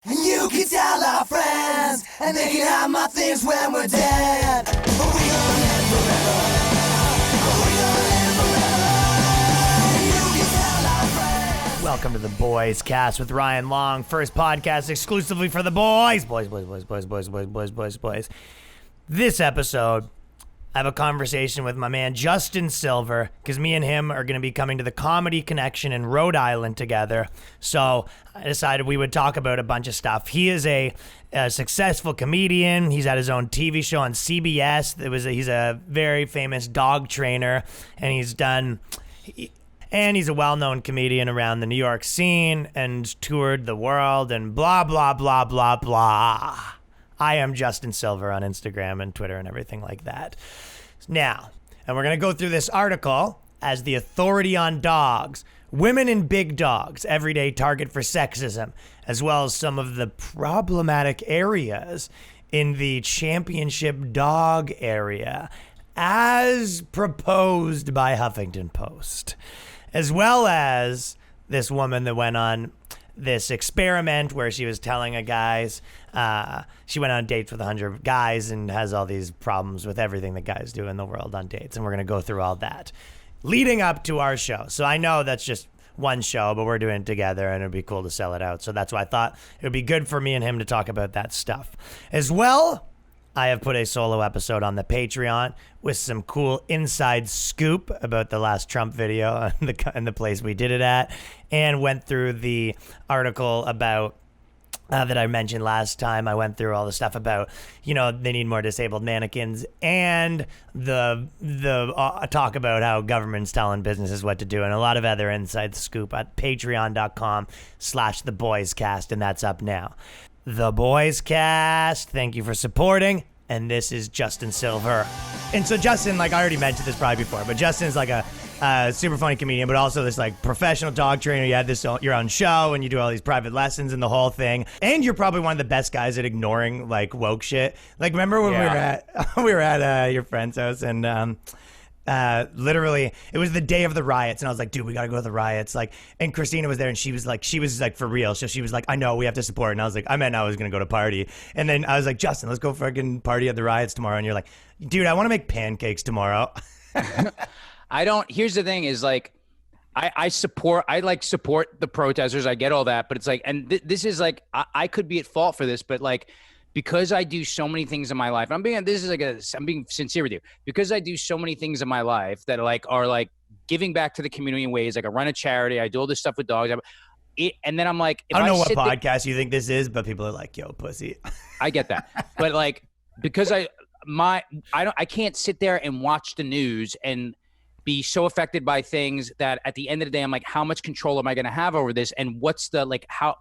And you can tell our friends, and they can have my things when we're dead. But we gonna live forever. But we gonna live forever. And you can tell our friends. Welcome to the Boyscast with Ryan Long. First podcast exclusively for the boys. Boys. This episode, I have a conversation with my man Justin Silver, because me and him are going to be coming to the Comedy Connection in Rhode Island together. So I decided we would talk about a bunch of stuff. He is a successful comedian. He's had his own TV show on CBS. He's a very famous dog trainer, and he's a well-known comedian around the New York scene and toured the world and blah, blah, blah, blah, blah. I am Justin Silver on Instagram and Twitter and everything like that. Now, and we're going to go through this article as the authority on dogs, women and big dogs, everyday target for sexism, as well as some of the problematic areas in the championship dog area, as proposed by Huffington Post, as well as this woman that went on this experiment where she was telling she went on dates with 100 guys and has all these problems with everything that guys do in the world on dates. And we're going to go through all that leading up to our show. So I know that's just one show, but we're doing it together and it'd be cool to sell it out. So that's why I thought it would be good for me and him to talk about that stuff. As well, I have put a solo episode on the Patreon with some cool inside scoop about the last Trump video and the place we did it at, and went through the article about that I mentioned last time. I went through all the stuff about, they need more disabled mannequins, and the talk about how government's telling businesses what to do, and a lot of other inside scoop at patreon.com/theboyscast, and that's up now. The Boyscast, thank you for supporting. And this is Justin Silver. And so Justin, I already mentioned this probably before, but Justin's a super funny comedian, but also this professional dog trainer. You had your own show and you do all these private lessons and the whole thing. And you're probably one of the best guys at ignoring woke shit. Remember when we were at your friend's house and literally it was the day of the riots, and I was like, dude, we gotta go to the riots. And Christina was there, and she was for real. So she was like, I know, we have to support. And I was like, I meant I was gonna go to party. And then I was like, Justin, let's go fucking party at the riots tomorrow. And you're like, dude, I want to make pancakes tomorrow. Here's the thing is I support the protesters. I get all that, but it's this is I could be at fault for this, but because I do so many things in my life, I'm being sincere with you, because I do so many things in my life that are giving back to the community in ways. I run a charity, I do all this stuff with dogs. And then I'm like, I don't know what podcast you think this is, but people are like, yo, pussy. I get that. But because I can't sit there and watch the news and be so affected by things that at the end of the day, I'm like, how much control am I going to have over this? And what's the, how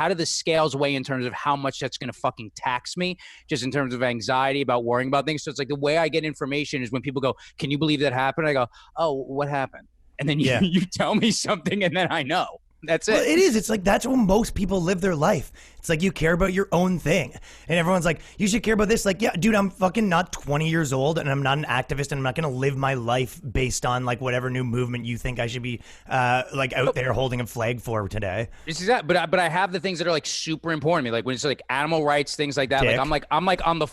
do the scales weigh in terms of how much that's going to fucking tax me, just in terms of anxiety about worrying about things? So it's the way I get information is when people go, can you believe that happened? I go, oh, what happened? And then you tell me something and then I know. That's it. Well, it is. It's that's how most people live their life. It's you care about your own thing. And everyone's like, you should care about this. Yeah, dude, I'm fucking not 20 years old and I'm not an activist and I'm not going to live my life based on whatever new movement you think I should be out there holding a flag for today. This is that. But I have the things that are super important to me. When it's animal rights, things like that. Dick. I'm on the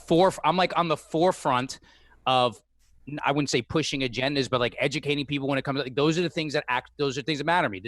forefront of, I wouldn't say pushing agendas, but educating people when it comes to those are the things that matter to me.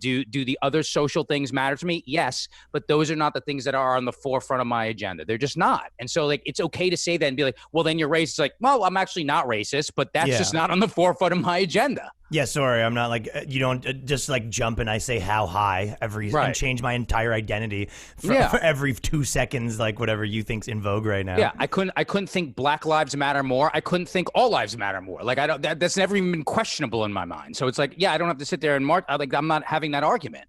Do the other social things matter to me? Yes, but those are not the things that are on the forefront of my agenda. They're just not. And so it's okay to say that and be well, then you're racist. Well, I'm actually not racist, but that's just not on the forefront of my agenda. Yeah, sorry, I'm not you don't just jump and I say how high and change my entire identity for every 2 seconds, whatever you think's in vogue right now. Yeah, I couldn't think Black Lives Matter more. I couldn't think all lives matter more. That's never even been questionable in my mind. So it's I don't have to sit there and march. I'm not having that argument.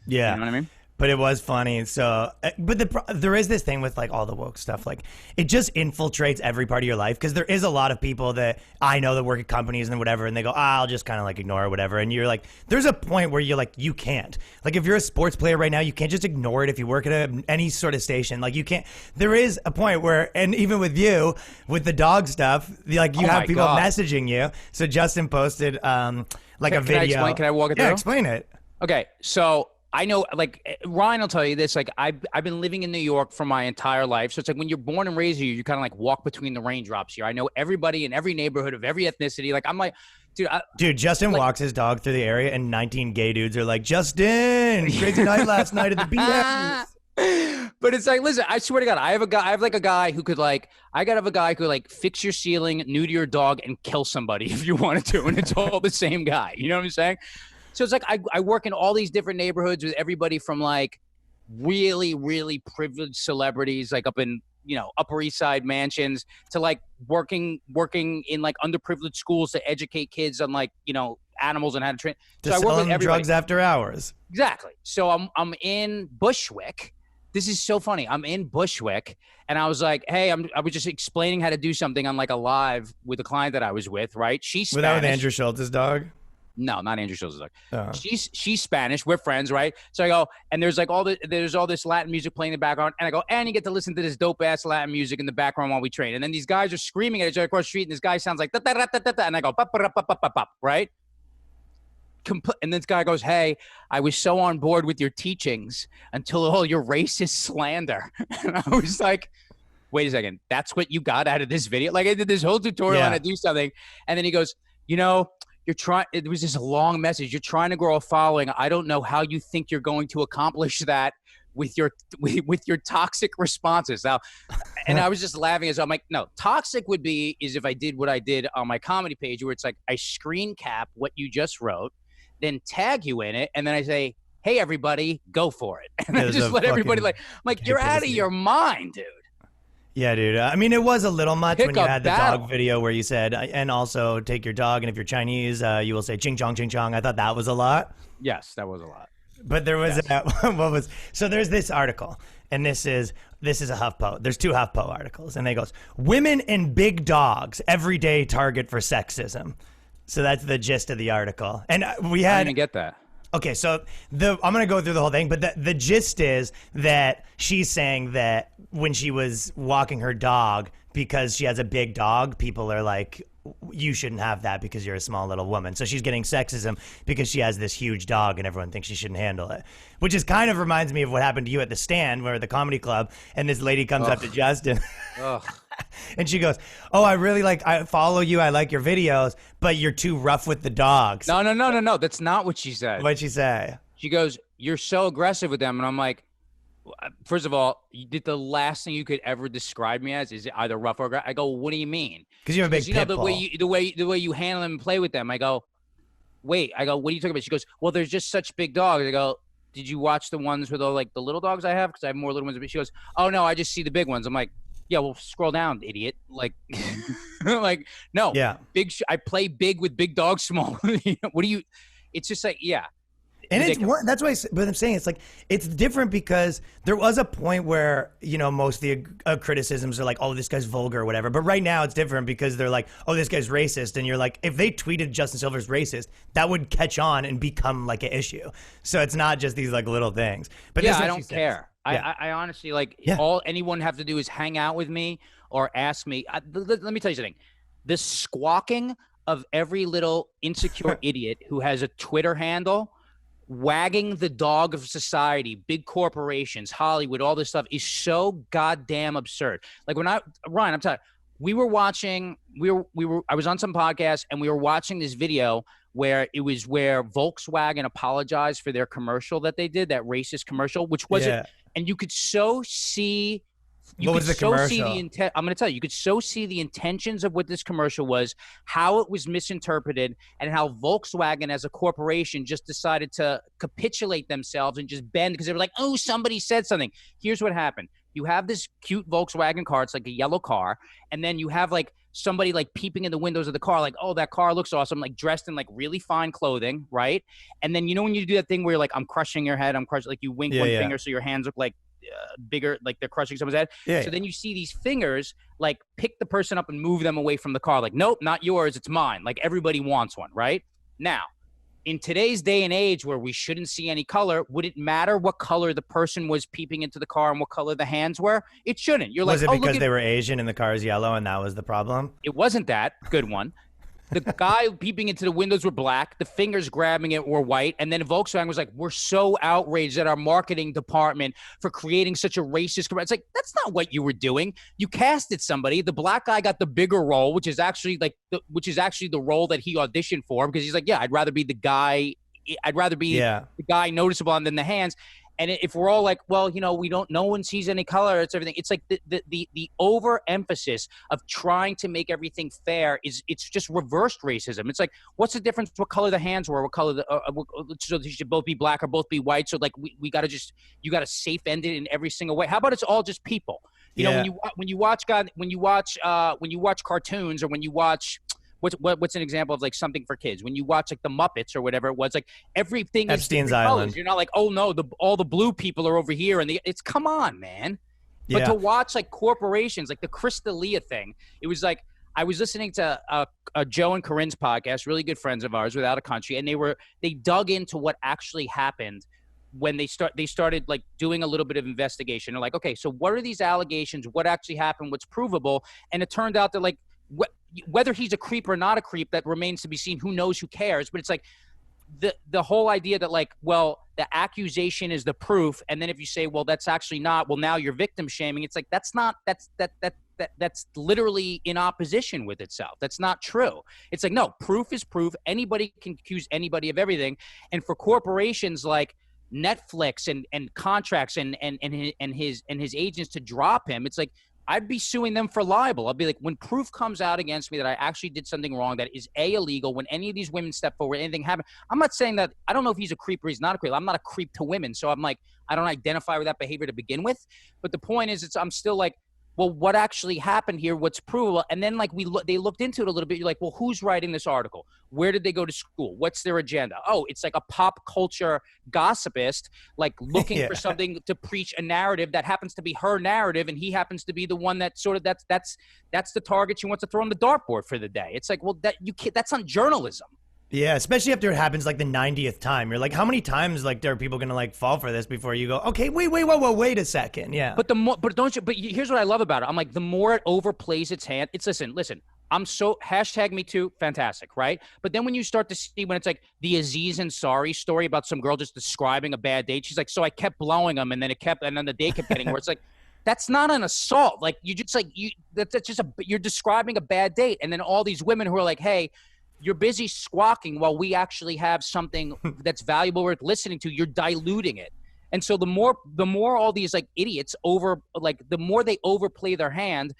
Yeah. You know what I mean? But it was funny. So, but there is this thing with all the woke stuff. It just infiltrates every part of your life, because there is a lot of people that I know that work at companies and whatever, and they go, I'll just kind of ignore it, whatever. And you're there's a point where you're you can't. If you're a sports player right now, you can't just ignore it. If you work at any sort of station, you can't. There is a point where, and even with you, with the dog stuff, you have people messaging you. So Justin posted a video. Can I walk it through? Yeah, explain it. Okay, so I know, like Ryan will tell you this. Like I've been living in New York for my entire life, so it's like when you're born and raised here, you kind of like walk between the raindrops here. I know everybody in every neighborhood of every ethnicity. Like I'm like, dude, Justin walks his dog through the area, and 19 gay dudes are like, Justin, crazy night last night at the beach house. But it's like, listen, I swear to God, I have a guy who could like fix your ceiling, neuter your dog, and kill somebody if you wanted to, and it's all the same guy. You know what I'm saying? So it's like I work in all these different neighborhoods with everybody from like really, really privileged celebrities, like up in, you know, Upper East Side mansions, to like working in like underprivileged schools to educate kids on like, you know, animals and how to train. To so I work with everybody. Drugs after hours. Exactly. So I'm in Bushwick. This is so funny. I'm in Bushwick, and I was like, hey, I was just explaining how to do something on like a live with a client that I was with, right? She's Spanish. Without Andrew Schultz's dog? No, not Andrew Schultz's dog. Oh. She's Spanish. We're friends, right? So I go, and there's like all this Latin music playing in the background, and I go, and you get to listen to this dope ass Latin music in the background while we train. And then these guys are screaming at each other across the street, and this guy sounds like da da da da da, and I go pop pop pop pop pop, right? And this guy goes, hey, I was so on board with your teachings until all your racist slander. And I was like, wait a second, that's what you got out of this video? Like I did this whole tutorial on how to do something. And then he goes, you know, it was just a long message. You're trying to grow a following. I don't know how you think you're going to accomplish that with your toxic responses. Now, and I was just laughing as I'm like, no, toxic is if I did what I did on my comedy page, where it's like I screen cap what you just wrote, then tag you in it, and then I say, hey, everybody, go for it. And I just let everybody you're out of your mind, dude. Yeah, dude. I mean, it was a little much when you had the dog video where you said, and also take your dog, and if you're Chinese, you will say ching chong, ching chong. I thought that was a lot. Yes, that was a lot. But there was so there's this article, and this is a HuffPo. There's two HuffPo articles, and they goes, women and big dogs, everyday target for sexism. So that's the gist of the article. And we had... I didn't get that. Okay, so I'm going to go through the whole thing, but the gist is that she's saying that when she was walking her dog, because she has a big dog, people are like, you shouldn't have that because you're a small little woman. So she's getting sexism because she has this huge dog and everyone thinks she shouldn't handle it, which is kind of reminds me of what happened to you at the Stand, where at the comedy club, and this lady comes up to Justin. And she goes, oh, I follow you. I like your videos, but you're too rough with the dogs. No. That's not what she said. What'd she say? She goes, you're so aggressive with them. And I'm like, first of all, you did the last thing you could ever describe me as is either rough or aggressive. I go, what do you mean? Because you have a big pit bull. The way you handle them and play with them. I go, wait. I go, what are you talking about? She goes, well, there's just such big dogs. I go, did you watch the ones with all like the little dogs I have? Because I have more little ones. She goes, oh no, I just see the big ones. I'm like, yeah, well, scroll down, idiot. Like, like, no. Yeah. I play big with big dogs, small. What do you? It's just like, yeah. And that's why, but I'm saying it's like, it's different because there was a point where, you know, most of the criticisms are like, oh, this guy's vulgar or whatever. But right now it's different because they're like, oh, this guy's racist. And you're like, if they tweeted Justin Silver's racist, that would catch on and become like an issue. So it's not just these like little things. But yeah, I don't care. Yeah. I honestly, like, all anyone have to do is hang out with me or ask me. Let me tell you something. The squawking of every little insecure idiot who has a Twitter handle, wagging the dog of society, big corporations, Hollywood, all this stuff is so goddamn absurd. Like Ryan, I'm telling you, I was on some podcast and we were watching this video where Volkswagen apologized for their commercial that they did, that racist commercial, which wasn't, and you could so see. You what could was the so commercial? see the intent. I'm going to tell you, you could so see the intentions of what this commercial was, how it was misinterpreted, and how Volkswagen as a corporation just decided to capitulate themselves and just bend because they were like, oh, somebody said something. Here's what happened. You have this cute Volkswagen car. It's like a yellow car. And then you have like somebody like peeping in the windows of the car, like, oh, that car looks awesome, like dressed in like really fine clothing, right? And then, you know, when you do that thing where you're like, I'm crushing your head, like you wink one finger so your hands look like bigger, like they're crushing someone's head. So then you see these fingers like pick the person up and move them away from the car. Like, nope, not yours, it's mine. Like everybody wants one, right? Now, in today's day and age where we shouldn't see any color, would it matter what color the person was peeping into the car and what color the hands were? It shouldn't. You're was like, it because they were Asian and the car is yellow and that was the problem? It wasn't that. Good one. The guy peeping into the windows were black. The fingers grabbing it were white. And then Volkswagen was like, we're so outraged at our marketing department for creating such a racist. It's like, that's not what you were doing. You casted somebody. The black guy got the bigger role, which is actually the role that he auditioned for, because he's like, yeah, I'd rather be the guy. I'd rather be the guy noticeable than the hands. And if we're all like, well, no one sees any color, it's everything. It's like the overemphasis of trying to make everything fair it's just reversed racism. It's like, what's the difference what color the hands were, what color so they should both be black or both be white. So like you got to safe end it in every single way. How about it's all just people? You know, when you watch cartoons, or when you watch what's an example of like something for kids? When you watch like the Muppets or whatever it was, like everything Epstein's is Island. colors. You're not like, oh no, all the blue people are over here, and it's come on, man. Yeah. But to watch like corporations, like the Crystalia thing, it was like I was listening to a Joe and Corinne's podcast, really good friends of ours, Without a Country, and they dug into what actually happened when they started like doing a little bit of investigation. They're like, okay, so what are these allegations? What actually happened? What's provable? And it turned out that like whether he's a creep or not a creep, that remains to be seen. Who knows? Who cares? But it's like the whole idea that like, well, the accusation is the proof, and then if you say, well, that's actually not, well, now you're victim shaming. It's like that's literally in opposition with itself. That's not true. It's like, no, proof is proof. Anybody can accuse anybody of everything, and for corporations like Netflix and contracts and his agents to drop him, it's like, I'd be suing them for libel. I'll be like, when proof comes out against me that I actually did something wrong that is illegal, when any of these women step forward, anything happened, I'm not saying that, I don't know if he's a creep or he's not a creep. I'm not a creep to women. So I'm like, I don't identify with that behavior to begin with. But the point is, I'm still like, well, what actually happened here? What's provable? And then like they looked into it a little bit. You're like, well, who's writing this article? Where did they go to school? What's their agenda? Oh, it's like a pop culture gossipist, like looking for something to preach a narrative that happens to be her narrative, and he happens to be the one that sort of that's the target she wants to throw on the dartboard for the day. It's like, well, that's not journalism. Yeah, especially after it happens like the 90th time. You're like, how many times like are people gonna like fall for this before you go, okay, wait a second. Yeah. But here's what I love about it. I'm like, the more it overplays its hand, it's listen, I'm so #MeToo, fantastic, right? But then when you start to see when it's like the Aziz Ansari story about some girl just describing a bad date, she's like, so I kept blowing him, and then the day kept getting worse. It's like, that's not an assault. Like you're describing a bad date, and then all these women who are like, hey, you're busy squawking while we actually have something that's valuable worth listening to. You're diluting it. And so the more all these like idiots the more they overplay their hand,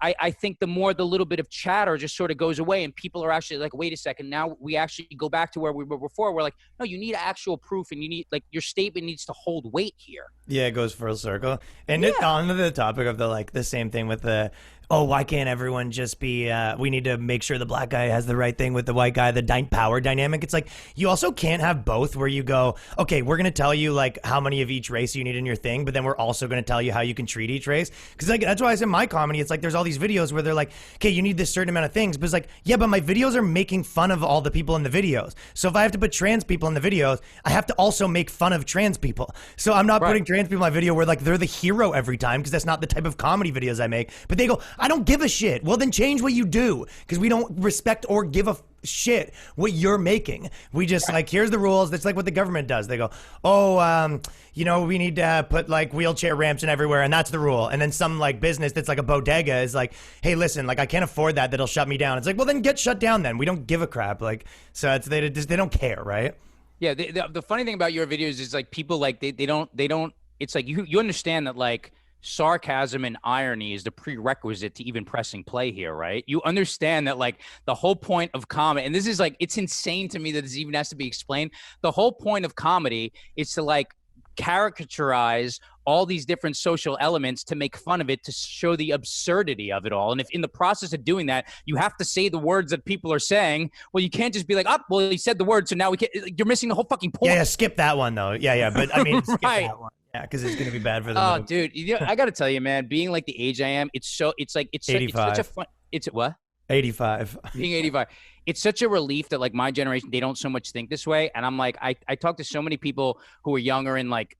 I think the more the little bit of chatter just sort of goes away, and people are actually like, wait a second, now we actually go back to where we were before. We're like, no, you need actual proof, and you need like your statement needs to hold weight here. Yeah, it goes full circle. And on the topic of the same thing with the, oh, why can't everyone just be, we need to make sure the black guy has the right thing with the white guy, the power dynamic. It's like, you also can't have both where you go, okay, we're going to tell you like how many of each race you need in your thing, but then we're also going to tell you how you can treat each race. Because like, that's why I said my comedy, it's like there's all these videos where they're like, okay, you need this certain amount of things. But it's like, yeah, but my videos are making fun of all the people in the videos. So if I have to put trans people in the videos, I have to also make fun of trans people. So I'm not putting trans people in my video where like they're the hero every time, because that's not the type of comedy videos I make. But they go, I don't give a shit. Well, then change what you do, because we don't respect or give a shit what you're making. We just like, here's the rules. That's like what the government does. They go, oh, we need to put like wheelchair ramps in everywhere, and that's the rule. And then some like business that's like a bodega is like, hey, listen, like I can't afford that. That'll shut me down. It's like, well, then get shut down. Then we don't give a crap. Like, so it's they don't care, right? Yeah. The funny thing about your videos is like people like they don't. It's like you understand that like sarcasm and irony is the prerequisite to even pressing play here, right? You understand that like the whole point of comedy, and this is like, it's insane to me that this even has to be explained. The whole point of comedy is to like caricaturize all these different social elements, to make fun of it, to show the absurdity of it all. And if in the process of doing that, you have to say the words that people are saying, well, you can't just be like, oh, well, he said the word, so now we can't. You're missing the whole fucking point. Yeah, skip that one though. Yeah, but I mean, skip that one. Yeah, because it's gonna be bad for the movie. Dude, I gotta tell you, man, being like the age I am, it's such a fun. It's what? 85. Being 85. It's such a relief that like my generation, they don't so much think this way. And I'm like, I talk to so many people who are younger and like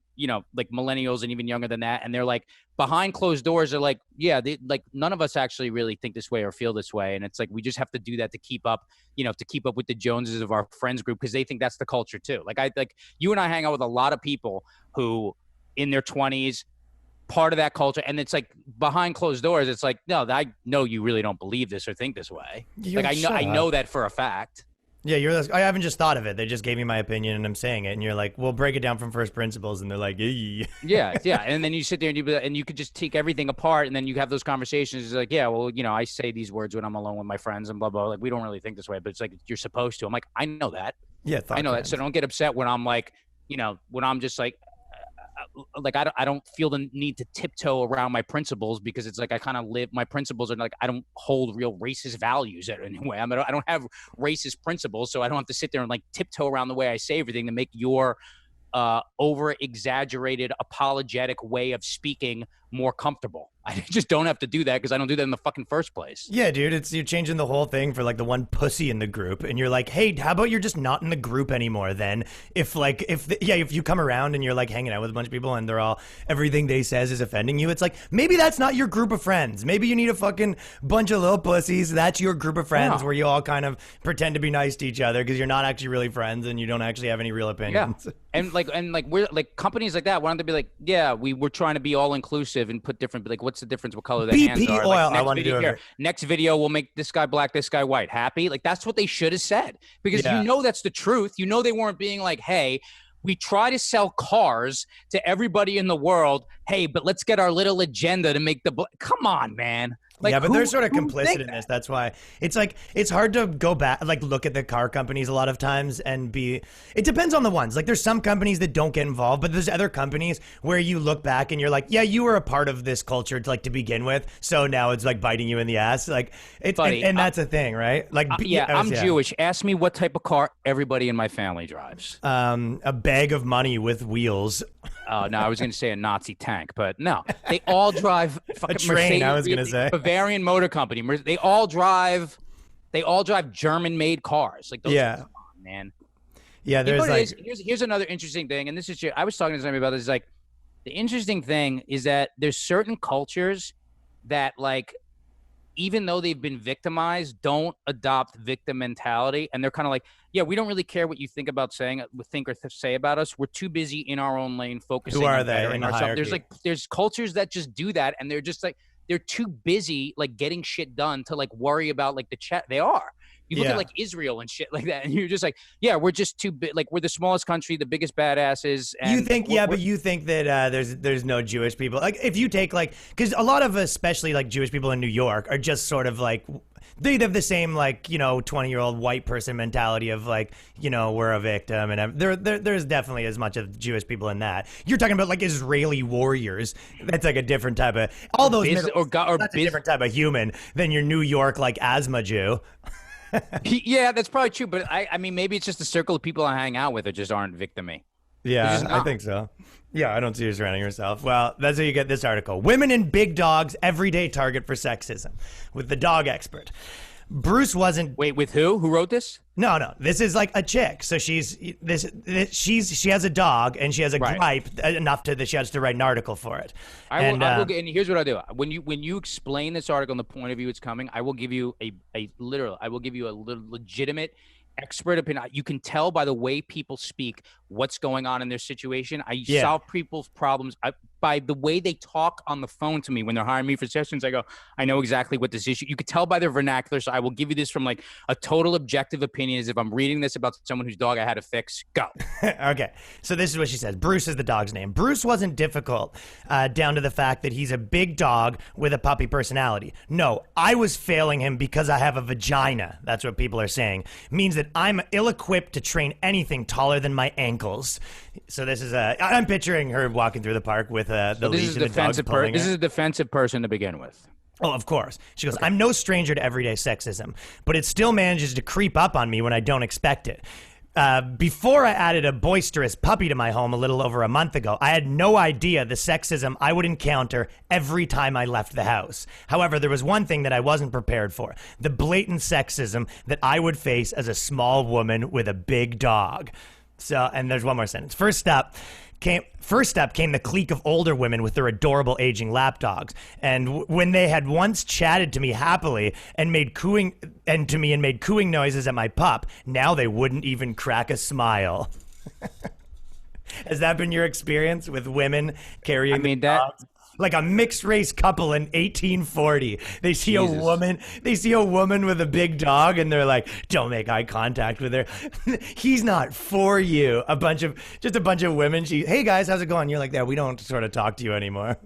like millennials and even younger than that. And they're like behind closed doors. They're like, yeah, like none of us actually really think this way or feel this way. And it's like, we just have to do that to keep up, with the Joneses of our friends group. Cause they think that's the culture too. Like you and I hang out with a lot of people who in their 20s, part of that culture. And it's like behind closed doors. It's like, no, I know you really don't believe this or think this way. I know that for a fact. Yeah, I haven't just thought of it. They just gave me my opinion and I'm saying it. And you're like, well, break it down from first principles. And they're like, yeah. Yeah. And then you sit there and you could just take everything apart. And then you have those conversations. It's like, yeah, well, I say these words when I'm alone with my friends and blah, blah. Like, we don't really think this way, but it's like, you're supposed to. I'm like, I know that. Yeah. I know that. So don't get upset when I'm like, when I'm just like I don't feel the need to tiptoe around my principles because it's like I kind of live my principles are like I don't hold real racist values anyway. I don't have racist principles, so I don't have to sit there and like tiptoe around the way I say everything to make your over exaggerated apologetic way of speaking more comfortable. I just don't have to do that because I don't do that in the fucking first place. Yeah, dude, you're changing the whole thing for like the one pussy in the group, and you're like, hey, how about you're just not in the group anymore? Then if you come around and you're like hanging out with a bunch of people and they're all everything they says is offending you, it's like maybe that's not your group of friends. Maybe you need a fucking bunch of little pussies. That's your group of friends where you all kind of pretend to be nice to each other because you're not actually really friends and you don't actually have any real opinions. Yeah. And we're like companies like that. Why don't they be like, yeah, we're trying to be all inclusive and put different like what's the difference what color the hands are? Oil. Like, I want to do it. Next video we'll make this guy black, this guy white. Happy? Like that's what they should have said because that's the truth. They weren't being like, hey, we try to sell cars to everybody in the world. Hey, but let's get our little agenda to make come on, man. Like, yeah, but they're sort of complicit in this. That's why it's like it's hard to go back, like look at the car companies a lot of times and be. It depends on the ones. Like there's some companies that don't get involved, but there's other companies where you look back and you're like, yeah, you were a part of this culture to begin with, so now it's like biting you in the ass. Like it's Buddy, and that's a thing, right? Like I'm Jewish. Ask me what type of car everybody in my family drives. A bag of money with wheels. Oh no, I was going to say a Nazi tank, but no, they all drive fucking a train. Mercedes, I was going to say Bavarian Motor Company. They all drive German-made cars. Like those come on, man. Yeah, there's here's another interesting thing, and this is I was talking to somebody about this. Like the interesting thing is that there's certain cultures that like. Even though they've been victimized, don't adopt victim mentality. And they're kind of like, yeah, we don't really care what you think about say about us. We're too busy in our own lane focusing on in the ourselves. There's cultures that just do that. And they're just like, they're too busy like getting shit done to like worry about like the chat. They are. You look at like Israel and shit like that, and you're just like, yeah, we're just too big. Like we're the smallest country, the biggest badasses. And you think, but you think that there's no Jewish people. Like if you take because a lot of especially like Jewish people in New York are just sort of like they have the same 20-year-old white person mentality of like we're a victim, and there's definitely as much of Jewish people in that. You're talking about like Israeli warriors. That's like a different type of all those that's a different type of human than your New York like asthma Jew. Yeah, that's probably true. But I mean, maybe it's just the circle of people I hang out with that just aren't victim-y. Yeah, I think so. Yeah, I don't see you surrounding yourself. Well, that's how you get this article. Women and big dogs, everyday target for sexism, with the dog expert. Bruce wasn't. Wait, with who? Who wrote this? No. This is like a chick. So she has a dog and she has a gripe enough that she has to write an article for it. And here's what I do. When you explain this article and the point of view it's coming, I will give you a legitimate expert opinion. You can tell by the way people speak what's going on in their situation. I solve people's problems by the way they talk on the phone to me when they're hiring me for sessions. I go, I know exactly what this issue. You could tell by their vernacular. So I will give you this from like a total objective opinion, as if I'm reading this about someone whose dog I had to fix. Go. Okay. So this is what she says. Bruce is the dog's name. Bruce wasn't difficult down to the fact that he's a big dog with a puppy personality. No, I was failing him because I have a vagina. That's what people are saying. Means that I'm ill-equipped to train anything taller than my ankles. So this is I'm picturing her walking through the park with the leash and the dog's pulling her. This is a defensive person to begin with. Oh, of course. She goes, okay. I'm no stranger to everyday sexism, but it still manages to creep up on me when I don't expect it. Before I added a boisterous puppy to my home a little over a month ago, I had no idea the sexism I would encounter every time I left the house. However, there was one thing that I wasn't prepared for, the blatant sexism that I would face as a small woman with a big dog. So, and there's one more sentence. First up, First up came the clique of older women with their adorable aging lap dogs. And when they had once chatted to me happily and made cooing noises at my pup, now they wouldn't even crack a smile. Has that been your experience with women carrying dogs? Like a mixed race couple in 1840. They see a woman with a big dog and they're like, don't make eye contact with her. He's not for you. A bunch of women. Hey guys, how's it going? You're like, we don't sort of talk to you anymore.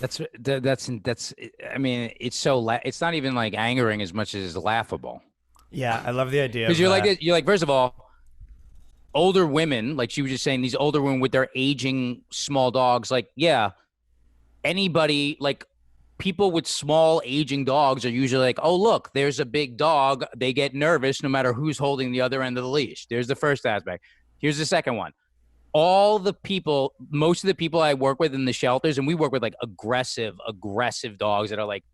That's I mean, it's not even like angering as much as laughable. Yeah, I love the idea. Because you're like, first of all, older women, like she was just saying, these older women with their aging small dogs, like, yeah, anybody, like people with small aging dogs are usually like, oh, look, there's a big dog. They get nervous no matter who's holding the other end of the leash. There's the first aspect. Here's the second one. Most of the people I work with in the shelters, and we work with like aggressive dogs that are like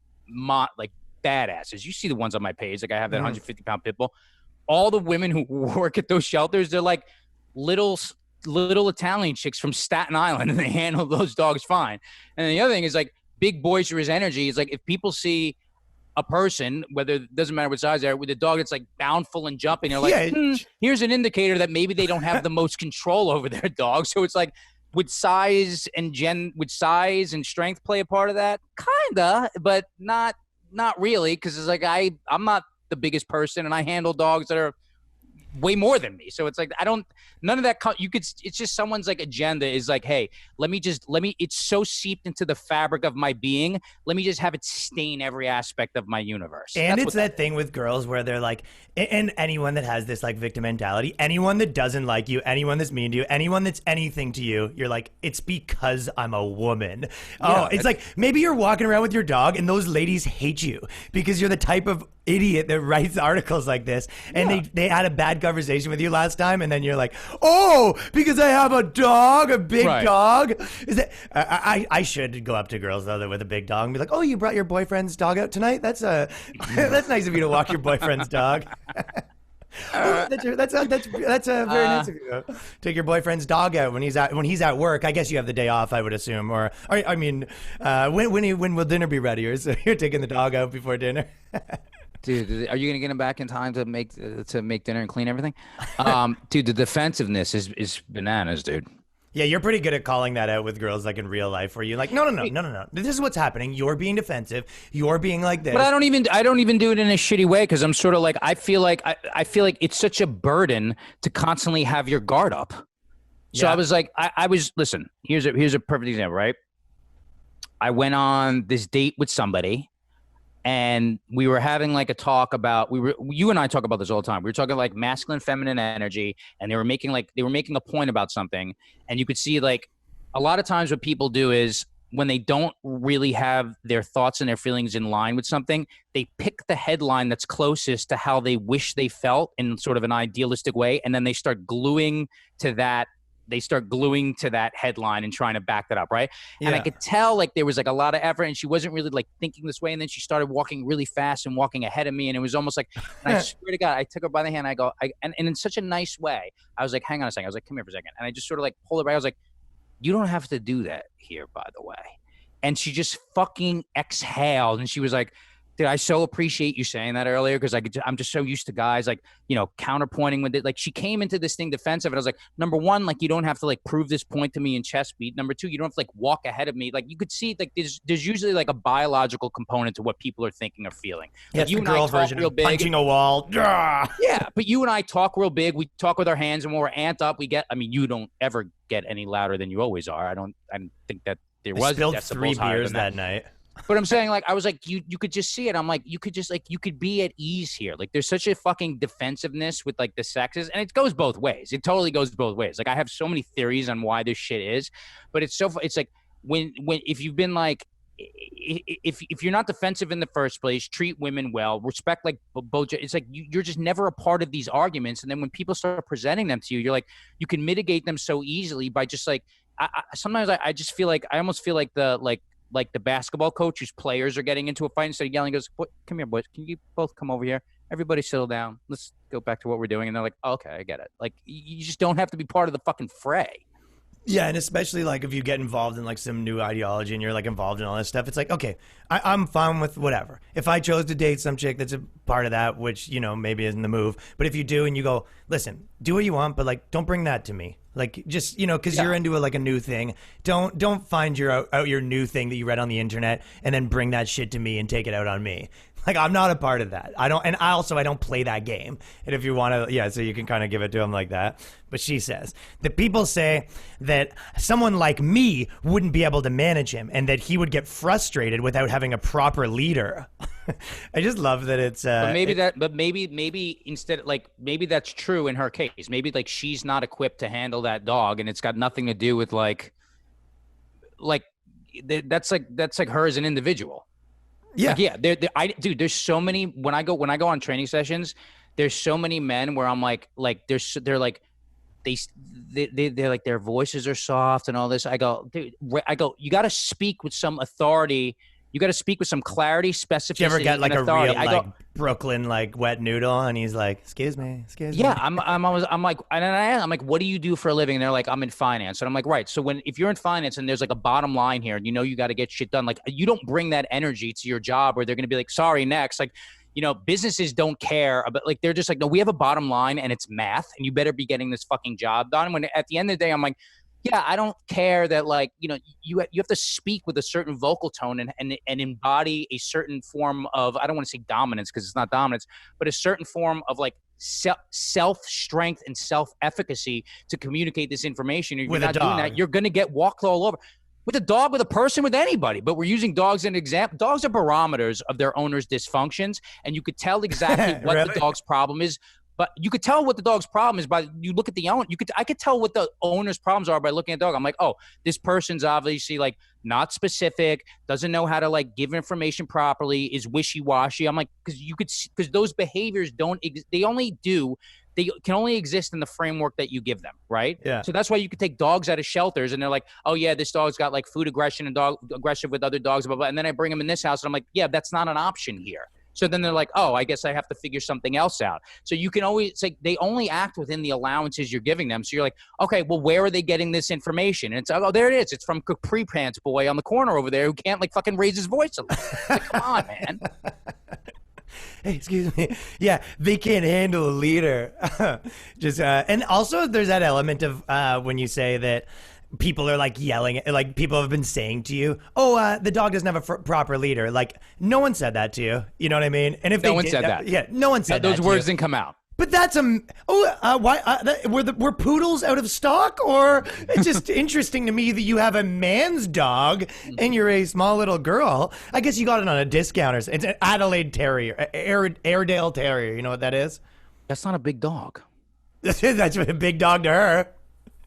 badasses. You see the ones on my page. Like I have that 150-pound pit bull. All the women who work at those shelters, they're like little Italian chicks from Staten Island, and they handle those dogs fine. And the other thing is like big boisterous energy is like if people see a person, whether it doesn't matter what size they are, with a dog that's like boundful and jumping, they're like, here's an indicator that maybe they don't have the most control over their dog. So it's like, would size and strength play a part of that? Kinda, but not really, because it's like I'm not the biggest person, and I handle dogs that are way more than me. So it's like none of that. It's just someone's like agenda is like, hey, let me. It's so seeped into the fabric of my being. Let me just have it stain every aspect of my universe. And it's that thing with girls where they're like, and anyone that has this like victim mentality, anyone that doesn't like you, anyone that's mean to you, anyone that's anything to you, you're like, it's because I'm a woman. Yeah, it's like maybe you're walking around with your dog and those ladies hate you because you're the type of idiot that writes articles like this, and they had a bad conversation with you last time, and then you're like, oh, because I have a dog, a big dog. Is that I should go up to girls though with a big dog and be like, oh, you brought your boyfriend's dog out tonight? That's that's nice of you to walk your boyfriend's dog. That's very nice of you. Take your boyfriend's dog out when he's at work. I guess you have the day off, I would assume. Or I mean, when will dinner be ready? Or so you're taking the dog out before dinner. Dude, are you gonna get him back in time to make dinner and clean everything? Dude, the defensiveness is bananas, dude. Yeah, you're pretty good at calling that out with girls, like in real life, where you're like, no. This is what's happening. You're being defensive. You're being like this. But I don't even do it in a shitty way, because I'm sort of like, I feel like it's such a burden to constantly have your guard up. So I was like, listen. Here's a perfect example, right? I went on this date with somebody, and we were having like a talk about, you and I talk about this all the time. We were talking like masculine, feminine energy, and they were making a point about something. And you could see like a lot of times what people do is when they don't really have their thoughts and their feelings in line with something, they pick the headline that's closest to how they wish they felt in sort of an idealistic way. And then they start gluing to that headline and trying to back that up, right? Yeah. And I could tell like there was like a lot of effort, and she wasn't really like thinking this way. And then she started walking really fast and walking ahead of me, and it was almost like, and I swear to God, I took her by the hand. And in such a nice way, I was like, hang on a second. I was like, come here for a second. And I just sort of like pulled her back. I was like, you don't have to do that here, by the way. And she just fucking exhaled, and she was like, dude, I so appreciate you saying that earlier, because I'm just so used to guys like, counterpointing with it. Like she came into this thing defensive, and I was like, number one, like you don't have to like prove this point to me in chest beat. Number two, you don't have to like walk ahead of me. Like you could see like there's usually like a biological component to what people are thinking or feeling. Yeah, like, you and I talk real big. Punching a wall. Yeah, but you and I talk real big. We talk with our hands, and when we're amped up, you don't ever get any louder than you always are. I don't think that there was. I spilled 3 beers that night. But I'm saying, like, I was like, you could just see it. I'm like, you could be at ease here. Like, there's such a fucking defensiveness with like the sexes, and it goes both ways. It totally goes both ways. Like, I have so many theories on why this shit is, but it's like if you've been like, if you're not defensive in the first place, treat women well, respect like both. It's like you're just never a part of these arguments, and then when people start presenting them to you, you're like, you can mitigate them so easily by just like, sometimes I just feel like I almost feel like the basketball coach whose players are getting into a fight, instead of yelling, goes, come here, boys. Can you both come over here? Everybody settle down. Let's go back to what we're doing. And they're like, oh, okay, I get it. Like, you just don't have to be part of the fucking fray. Yeah, and especially like if you get involved in like some new ideology and you're like involved in all this stuff, it's like, okay, I'm fine with whatever. If I chose to date some chick that's a part of that, which, you know, maybe isn't the move, but if you do and you go, listen, do what you want, but like don't bring that to me. Like just, you know, because you're into a new thing. Don't find your new thing that you read on the internet and then bring that shit to me and take it out on me. Like, I'm not a part of that. I don't play that game. And if you want to, yeah, so you can kind of give it to him like that. But she says that people say that someone like me wouldn't be able to manage him and that he would get frustrated without having a proper leader. I just love that it's. But maybe instead, like, maybe that's true in her case. Maybe like she's not equipped to handle that dog, and it's got nothing to do with that's like her as an individual. Yeah, like, there's so many when I go on training sessions, there's so many men where I'm like they're like their voices are soft and all this. I go, dude, you got to speak with some authority. You got to speak with some clarity, specificity. Did you ever get like a authority. real Brooklyn wet noodle, and he's like, "Excuse me." Yeah, I'm like, what do you do for a living? And they're like, I'm in finance, and I'm like, right. So if you're in finance and there's like a bottom line here, and you know you got to get shit done, like you don't bring that energy to your job, where they're gonna be like, sorry, next, like. You know, businesses don't care about, like, they're just like, no, we have a bottom line and it's math and you better be getting this fucking job done. When at the end of the day, I'm like, yeah, I don't care that, like, you know, you have to speak with a certain vocal tone and embody a certain form of, I don't want to say dominance because it's not dominance, but a certain form of like self-strength and self-efficacy to communicate this information. If you're not doing that, you're going to get walked all over. With a dog, with a person, with anybody. But we're using dogs as an example. Dogs are barometers of their owner's dysfunctions, and you could tell exactly what Really? the dog's problem is. But you could tell what the dog's problem is by you look at the owner. I could tell what the owner's problems are by looking at the dog. I'm like, oh, this person's obviously like not specific, doesn't know how to like give information properly, is wishy-washy. I'm like, because those behaviors they can only exist in the framework that you give them, right? Yeah. So that's why you could take dogs out of shelters and they're like, oh yeah, this dog's got like food aggression and dog aggressive with other dogs, blah, blah. And then I bring them in this house and I'm like, yeah, that's not an option here. So then they're like, oh, I guess I have to figure something else out. So you can always, it's like they only act within the allowances you're giving them. So you're like, okay, well, where are they getting this information? And it's, oh, there it is. It's from Capri Pants Boy on the corner over there who can't like fucking raise his voice a little. Like, come on, man. Hey, excuse me. Yeah, they can't handle a leader. And also there's that element of when you say that people are like yelling, like people have been saying to you, oh, the dog doesn't have a proper leader. Like no one said that to you. You know what I mean? And if no one said that. Yeah, no one said that. Those words didn't come out. But that's why were poodles out of stock? Or it's just interesting to me that you have a man's dog and you're a small little girl. I guess you got it on a discount. It's an Adelaide Terrier, Airedale Terrier. You know what that is? That's not a big dog. That's a big dog to her.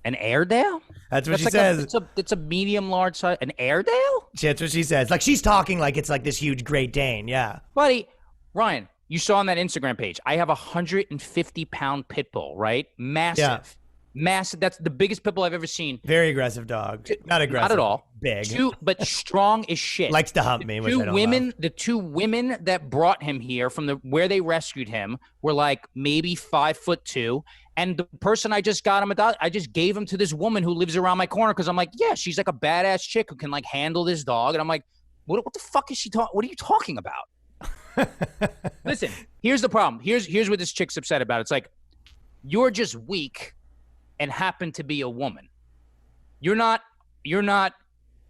An Airedale? That's what she says. It's a medium large size. An Airedale? That's what she says. Like she's talking like it's like this huge Great Dane. Yeah, buddy, Ryan. You saw on that Instagram page, I have a 150-pound pit bull, right? Massive. Yeah. Massive. That's the biggest pit bull I've ever seen. Very aggressive dog. Not aggressive. Not at all. Big. But strong as shit. Likes to hump me, which I don't love. The two women that brought him here from where they rescued him were like maybe 5'2". And the person I just got him I just gave him to this woman who lives around my corner because I'm like, yeah, she's like a badass chick who can like handle this dog. And I'm like, what the fuck is she talking? What are you talking about? Listen, here's the problem. Here's what this chick's upset about. It's like, you're just weak and happen to be a woman. You're not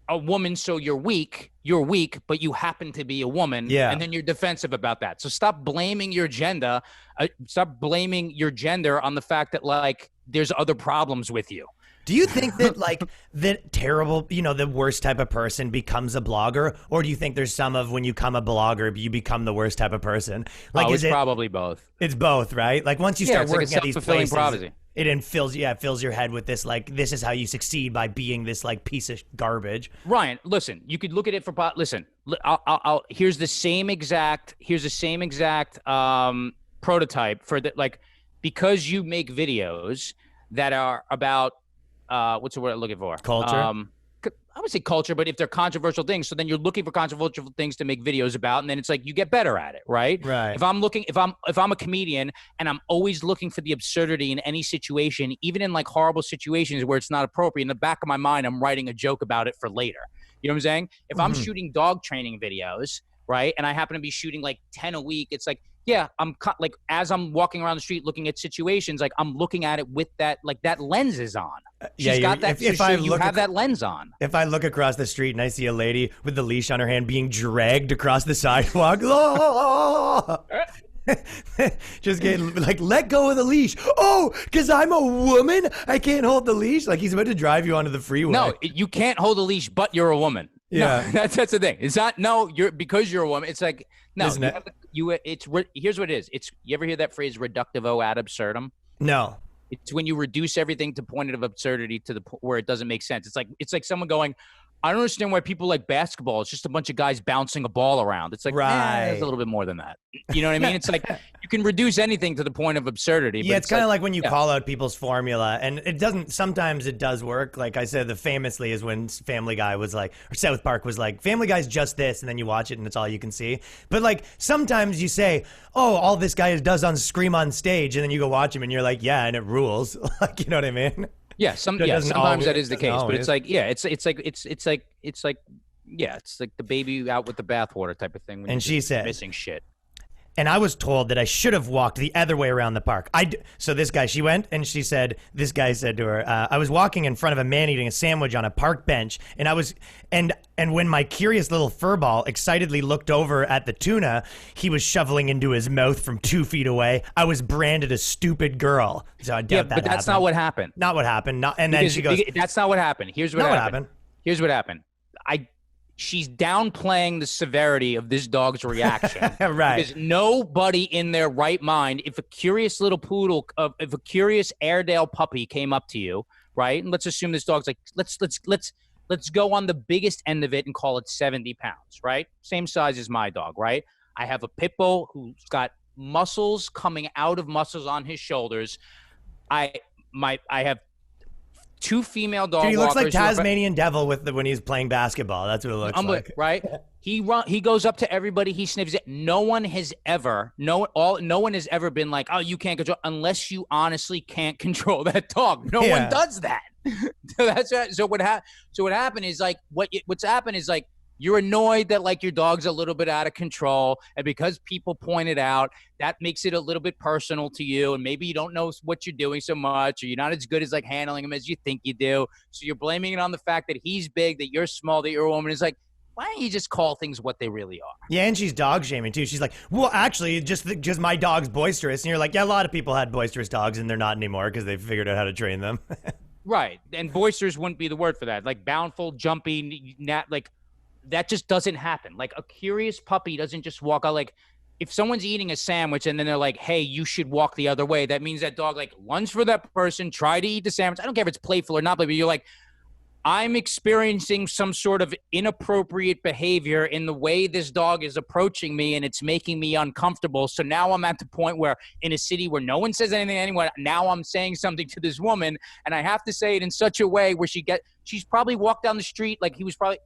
a woman, so you're weak. You're weak, but you happen to be a woman. Yeah. And then you're defensive about that. So stop blaming your gender. Stop blaming your gender on the fact that like there's other problems with you. Do you think that like that terrible, you know, the worst type of person becomes a blogger, or do you think there's some of when you become a blogger, you become the worst type of person? Like, it's probably both. It's both, right? Like once you start working at these places, prophecy. it fills your head with this like this is how you succeed by being this like piece of garbage. Ryan, listen, you could look at it for listen. Here's the same exact prototype for the like because you make videos that are about. What's the word I'm looking for? Culture? I would say culture, but if they're controversial things, so then you're looking for controversial things to make videos about, and then it's like you get better at it, right? Right. If I'm a comedian and I'm always looking for the absurdity in any situation, even in like horrible situations where it's not appropriate, in the back of my mind, I'm writing a joke about it for later. You know what I'm saying? If I'm shooting dog training videos, right, and I happen to be shooting like 10 a week, it's like, yeah, I'm like, as I'm walking around the street looking at situations, like I'm looking at it with that, like that lens is on. She's got that. If you have that lens on. If I look across the street and I see a lady with the leash on her hand being dragged across the sidewalk, just getting like, let go of the leash. Oh, because I'm a woman, I can't hold the leash. Like he's about to drive you onto the freeway. No, you can't hold a leash, but you're a woman. Yeah, no, that's the thing. It's not because you're a woman. It's like no. Here's what it is. It's you ever hear that phrase reductio ad absurdum? No. It's when you reduce everything to point of absurdity to the where it doesn't make sense. It's like someone going, I don't understand why people like basketball. It's just a bunch of guys bouncing a ball around. It's like, there's a little bit more than that. You know what I mean? It's like you can reduce anything to the point of absurdity. Yeah, it's kind of like when you call out people's formula, and it doesn't. Sometimes it does work. Like I said, the famously is when Family Guy was like, or South Park was like, Family Guy's just this, and then you watch it and it's all you can see. But like sometimes you say, oh, all this guy does on Scream on stage, and then you go watch him and you're like, yeah, and it rules. Like, you know what I mean? Yeah, sometimes that is the case, but it's like, it's like the baby out with the bathwater type of thing. When and she said, missing shit. And I was told that I should have walked the other way around the park. So this guy, she went and she said, this guy said to her, I was walking in front of a man eating a sandwich on a park bench. And when my curious little furball excitedly looked over at the tuna he was shoveling into his mouth from 2 feet away, I was branded a stupid girl. So I doubt that but that's not what happened. Not what happened. Then she goes, that's not what happened. Here's what happened. Here's what happened. She's downplaying the severity of this dog's reaction. Right. Because nobody in their right mind, if a curious little poodle, if a curious Airedale puppy came up to you, right? And let's assume this dog's like, let's go on the biggest end of it and call it 70 pounds, right? Same size as my dog, right? I have a pit bull who's got muscles coming out of muscles on his shoulders. I have 2 female dog walkers. He looks like Tasmanian Devil when he's playing basketball. That's what it looks like. Right? He goes up to everybody. He sniffs it. No one has ever been like, oh, you can't control, unless you honestly can't control that dog. No one does that. So what happened is like what's happened is like you're annoyed that like your dog's a little bit out of control, and because people point it out, that makes it a little bit personal to you, and maybe you don't know what you're doing so much, or you're not as good as like handling him as you think you do, so you're blaming it on the fact that he's big, that you're small, that you're a woman. It's like, why don't you just call things what they really are? Yeah, and she's dog shaming too. She's like, well, actually, just my dog's boisterous, and you're like, yeah, a lot of people had boisterous dogs, and they're not anymore because they figured out how to train them. Right, and boisterous wouldn't be the word for that. Like bountiful, jumpy, like. That just doesn't happen. Like a curious puppy doesn't just walk out. Like if someone's eating a sandwich and then they're like, hey, you should walk the other way, that means that dog like lunge for that person, try to eat the sandwich. I don't care if it's playful or not, but you're like, I'm experiencing some sort of inappropriate behavior in the way this dog is approaching me, and it's making me uncomfortable. So now I'm at the point where in a city where no one says anything to anyone, now I'm saying something to this woman, and I have to say it in such a way where she's probably walked down the street like he was probably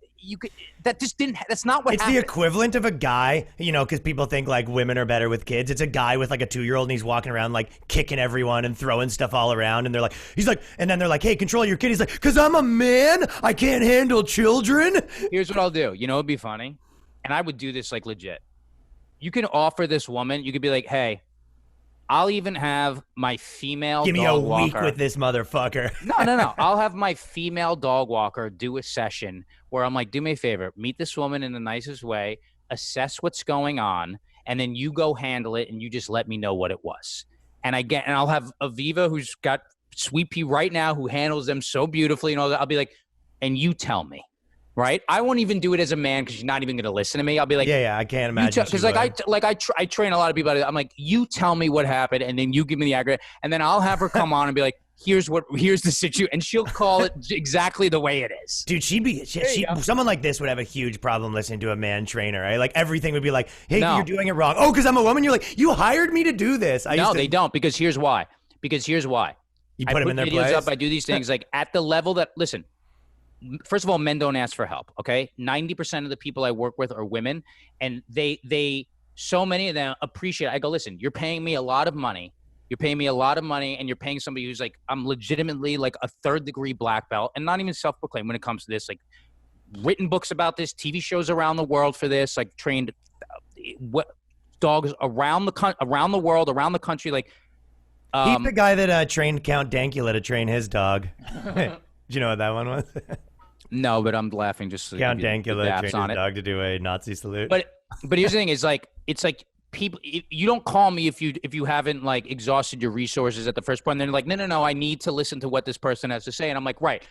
that's not what happened. It's the equivalent of a guy, because people think like women are better with kids. It's a guy with like a 2-year-old and he's walking around like kicking everyone and throwing stuff all around, and and then they're like, hey, control your kid. He's like, because I'm a man, I can't handle children. Here's what I'll do. It'd be funny, and I would do this like legit. You can offer this woman, you could be like, hey, I'll even have my female Give me dog a walker. week with this motherfucker. No. I'll have my female dog walker do a session where I'm like, do me a favor, meet this woman in the nicest way, assess what's going on, and then you go handle it and you just let me know what it was. And I'll have Aviva, who's got Sweet Pea right now, who handles them so beautifully and all that. I'll be like, and you tell me. Right, I won't even do it as a man because she's not even going to listen to me. I'll be like, yeah, I can't imagine. Because I train a lot of people. I'm like, you tell me what happened, and then you give me the aggregate, and then I'll have her come on and be like, here's the situation, and she'll call it exactly the way it is. Dude, someone like this would have a huge problem listening to a man trainer, right? Like everything would be like, hey, you're doing it wrong. Oh, because I'm a woman. You're like, you hired me to do this. They don't, because here's why. You put them in their place. I do these things like at the level that, listen. first of all, men don't ask for help. Okay. 90% of the people I work with are women, and so many of them appreciate it. I go, listen, you're paying me a lot of money. You're paying me a lot of money, and you're paying somebody who's like, I'm legitimately like a 3rd-degree black belt, and not even self-proclaimed when it comes to this, like written books about this, TV shows around the world for this, like trained dogs around the world, around the country. Like, he's the guy that trained Count Dankula to train his dog. Do you know what that one was? No, but I'm laughing just so Count Dankula trained his dog to do a Nazi salute. But here's the thing: is like it's like people. You don't call me if you haven't like exhausted your resources at the first point. And they're like, no, I need to listen to what this person has to say. And I'm like, right.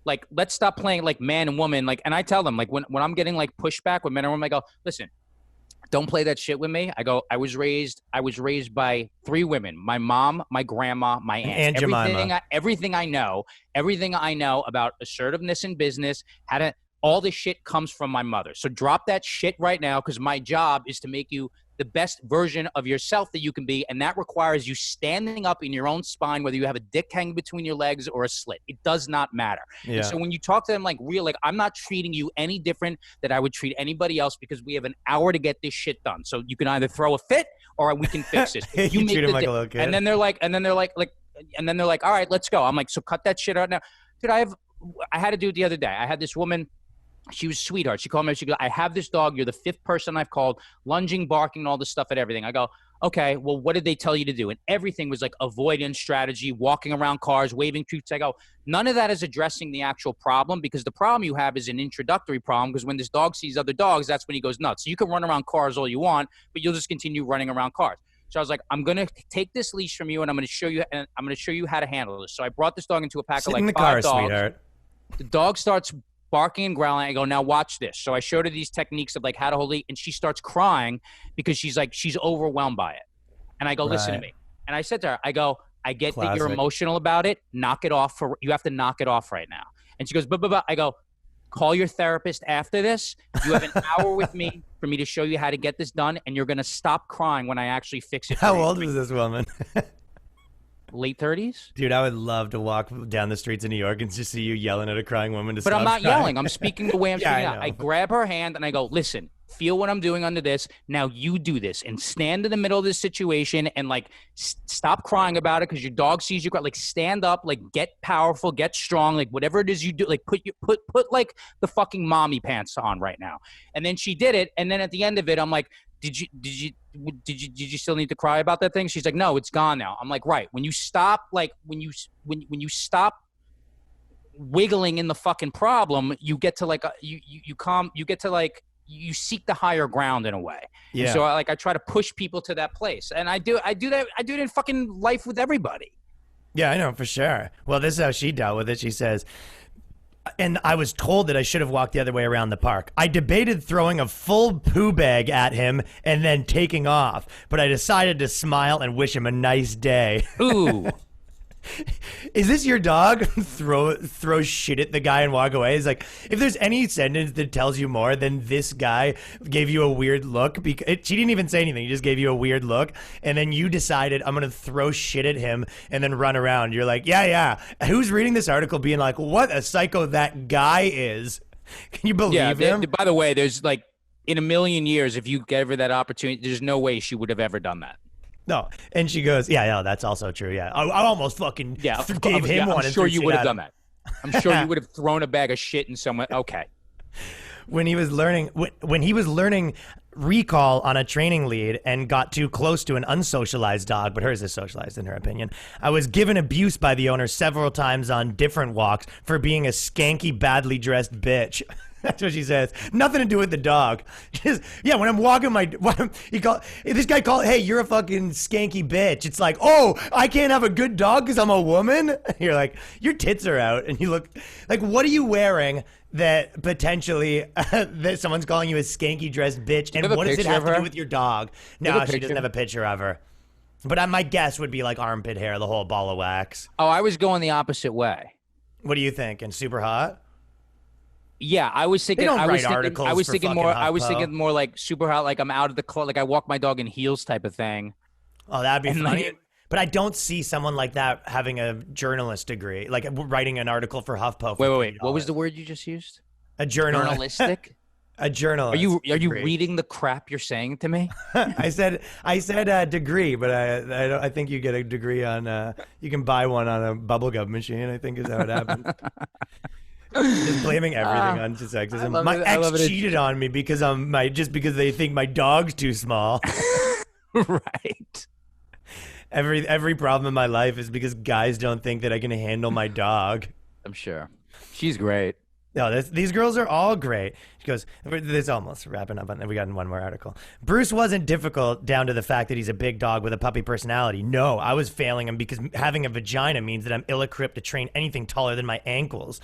Like, let's stop playing like man and woman. Like, and I tell them, like, when I'm getting like pushback with men and women, I go, listen, don't play that shit with me. I go, I was raised by 3 women: my mom, my grandma, my aunt. Everything I know about assertiveness in business, all this shit comes from my mother. So drop that shit right now, because my job is to make you the best version of yourself that you can be, and that requires you standing up in your own spine, whether you have a dick hanging between your legs or a slit. It does not matter. Yeah. And so when you talk to them like I'm not treating you any different than I would treat anybody else, because we have an hour to get this shit done. So you can either throw a fit or we can fix this. You treat them like a little kid. And then they're like, all right, let's go. I'm like, so cut that shit out now. Dude, I had to do it the other day. I had this woman. She was a sweetheart. She called me. She goes, I have this dog. You're the 5th person I've called, lunging, barking, all this stuff and everything. I go, okay, well, what did they tell you to do? And everything was like avoidance strategy, walking around cars, waving treats. I go, none of that is addressing the actual problem, because the problem you have is an introductory problem, because when this dog sees other dogs, that's when he goes nuts. So you can run around cars all you want, but you'll just continue running around cars. So I was like, I'm going to take this leash from you, and I'm going to show you how to handle this. So I brought this dog into a pack of like 5 dogs. Sweetheart. The dog starts barking and growling. I go, now watch this. So I showed her these techniques of like how to hold it, and she starts crying because she's overwhelmed by it. And I go, listen to me. And I said to her, I go, I get that you're emotional about it. Knock it off. You have to knock it off right now. And she goes, but. I go, call your therapist after this. You have an hour with me for me to show you how to get this done, and you're going to stop crying when I actually fix it. How old is this woman? Late 30s. Dude, I would love to walk down the streets of New York and just see you yelling at a crying woman to stop crying. But I'm not yelling. I'm speaking the way I'm speaking out. I grab her hand and I go, listen, feel what I'm doing under this. Now you do this and stand in the middle of this situation and like stop crying about it because your dog sees you cry. Like stand up, like get powerful, get strong, like whatever it is you do, like put like the fucking mommy pants on right now. And then she did it. And then at the end of it, I'm like, did you still need to cry about that thing? She's like, no, it's gone now. I'm like, right. When you stop, like when you stop wiggling in the fucking problem, you get to like you seek the higher ground in a way. Yeah. And so I try to push people to that place, and I do that in fucking life with everybody. Yeah, I know for sure. Well, this is how she dealt with it. She says, and I was told that I should have walked the other way around the park. I debated throwing a full poo bag at him and then taking off, but I decided to smile and wish him a nice day. Ooh. Is this your dog? throw shit at the guy and walk away? It's like, if there's any sentence that tells you more than this guy gave you a weird look, she didn't even say anything. He just gave you a weird look, and then you decided, I'm going to throw shit at him and then run around. You're like, yeah. Who's reading this article being like, what a psycho that guy is? Can you believe him? By the way, there's like, in a million years, if you gave her that opportunity, there's no way she would have ever done that. No, and she goes, yeah, that's also true. Yeah, I almost fucking gave him one. I'm sure you would have done that. I'm sure you would have thrown a bag of shit in someone. Okay. When he was learning recall on a training lead and got too close to an unsocialized dog, but hers is socialized in her opinion, I was given abuse by the owner several times on different walks for being a skanky, badly dressed bitch. That's what she says. Nothing to do with the dog. Just, when I'm walking this guy called, hey, you're a fucking skanky bitch. It's like, oh, I can't have a good dog because I'm a woman? You're like, your tits are out. And you look like, what are you wearing that potentially that someone's calling you a skanky dressed bitch? And what does it have to do with your dog? No, she doesn't have a picture of her. But my guess would be like armpit hair, the whole ball of wax. Oh, I was going the opposite way. What do you think? And super hot? Yeah, I was thinking. I was thinking more like super hot, like I'm out of the club, like I walk my dog in heels type of thing. Oh, that'd be funny. But I don't see someone like that having a journalist degree, like writing an article for HuffPo. For Wait. What was the word you just used? A journalist. Journalistic? A journalist. Are you reading the crap you're saying to me? I said a degree, but I think you get a degree on you can buy one on a bubblegum machine, I think is how it happens. Just blaming everything on sexism. My ex cheated on me because just because they think my dog's too small. Right. Every problem in my life is because guys don't think that I can handle my dog. I'm sure. She's great. No, these girls are all great. She goes, this is almost wrapping up on that. We got one more article. Bruce wasn't difficult down to the fact that he's a big dog with a puppy personality. No, I was failing him because having a vagina means that I'm ill-equipped to train anything taller than my ankles.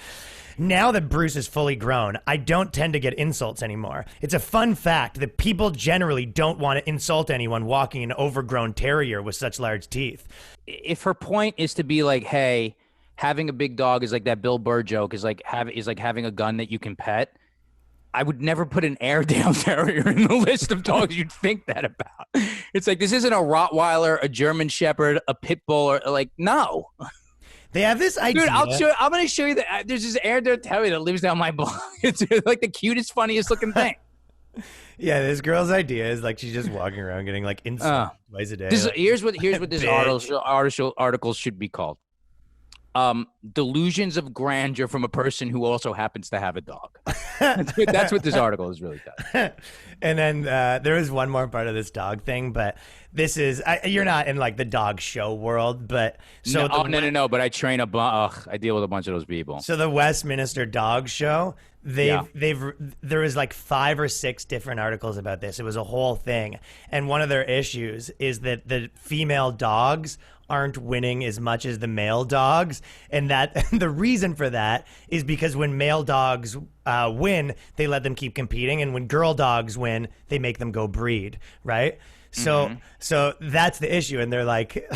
Now that Bruce is fully grown, I don't tend to get insults anymore. It's a fun fact that people generally don't want to insult anyone walking an overgrown terrier with such large teeth. If her point is to be like, hey, having a big dog is like that Bill Burr joke is like having a gun that you can pet. I would never put an Airedale Terrier in the list of dogs you'd think that about. It's like, this isn't a Rottweiler, a German Shepherd, a Pit Bull, or like, no. They have this idea. Dude, I'm going to show you that there's this Airedale Terrier that lives down my block. It's like the cutest, funniest looking thing. Yeah, this girl's idea is like she's just walking around getting like insulted twice a day. Here's what this article should be called. Delusions of grandeur from a person who also happens to have a dog. That's what this article is really about. And then there is one more part of this dog thing, but this is you're not in like the dog show world, but so no. But I train I deal with a bunch of those people. So the Westminster Dog Show, there was like 5 or 6 different articles about this. It was a whole thing, and one of their issues is that the female dogs aren't winning as much as the male dogs, and that the reason for that is because when male dogs win, they let them keep competing, and when girl dogs win, they make them go breed, right? So that's the issue, and they're like,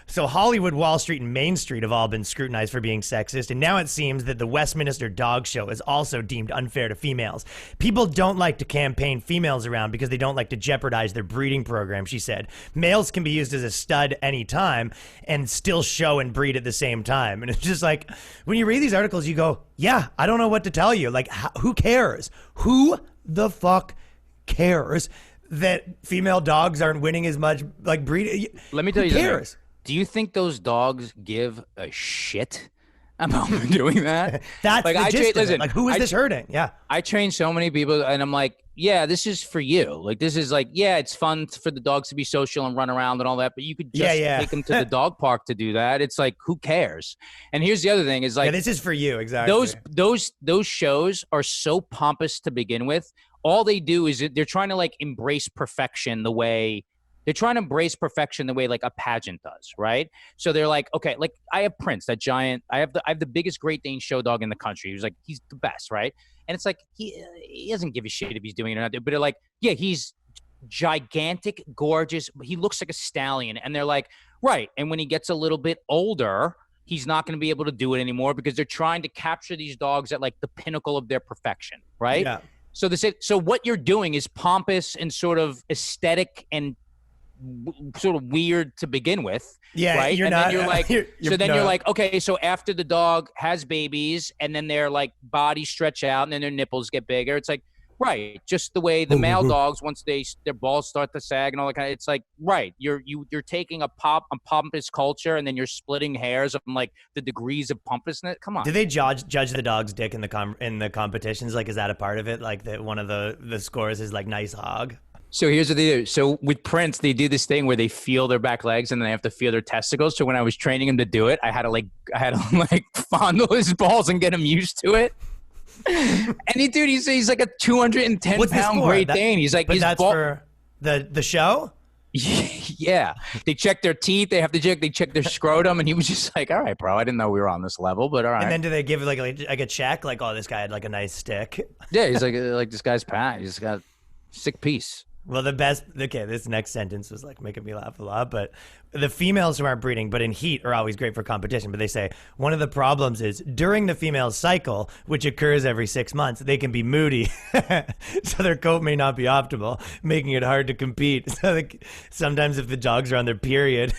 so Hollywood, Wall Street, and Main Street have all been scrutinized for being sexist, and now it seems that the Westminster Dog Show is also deemed unfair to females. People don't like to campaign females around because they don't like to jeopardize their breeding program, she said. Males can be used as a stud anytime and still show and breed at the same time. And it's just like, when you read these articles, you go, yeah, I don't know what to tell you. Like, who cares? Who the fuck cares that female dogs aren't winning as much, like breed? Let me tell you something. Do you think those dogs give a shit about doing that? That's like, the gist of it. Like, who is this hurting? Yeah. I train so many people, and I'm like, yeah, this is for you. Like, this is like, yeah, it's fun for the dogs to be social and run around and all that, but you could just take them to the dog park to do that. It's like, who cares? And here's the other thing is like, this is for you. Exactly. Those shows are so pompous to begin with. All they do is they're trying to like embrace perfection the way like a pageant does, right? So they're like, okay, like I have Prince, that giant. I have the biggest Great Dane show dog in the country. He's the best, right? And it's like he doesn't give a shit if he's doing it or not. But they're like, yeah, he's gigantic, gorgeous. He looks like a stallion, and they're like, right. And when he gets a little bit older, he's not going to be able to do it anymore because they're trying to capture these dogs at like the pinnacle of their perfection, right? Yeah. So what you're doing is pompous and sort of aesthetic and sort of weird to begin with. Yeah, right? You're and not. Then you're like, you're like, okay, so after the dog has babies and then their like bodies stretch out and then their nipples get bigger, it's like, right, just the way the male dogs once their balls start to sag and all that kind of. It's like, right, you're taking a pompous culture and then you're splitting hairs of like the degrees of pompousness. Come on. Do they judge the dog's dick in the competitions? Like, is that a part of it? Like that one of the scores is like nice hog. So here's what they do. So with Prince, they do this thing where they feel their back legs and then they have to feel their testicles. So when I was training him to do it, I had to fondle his balls and get him used to it. And he's like a 210-pound Great Dane. He's like, but that's for the show. Yeah, they check their teeth. They check their scrotum, and he was just like, "All right, bro, I didn't know we were on this level, but all right." And then do they give like a check? Like, oh, this guy had like a nice stick. Yeah, he's like this guy's pat. He's got a sick piece. Well, the best. Okay, this next sentence was like making me laugh a lot. But the females who aren't breeding, but in heat, are always great for competition. But they say one of the problems is during the female cycle, which occurs every 6 months, they can be moody, so their coat may not be optimal, making it hard to compete. So sometimes if the dogs are on their period,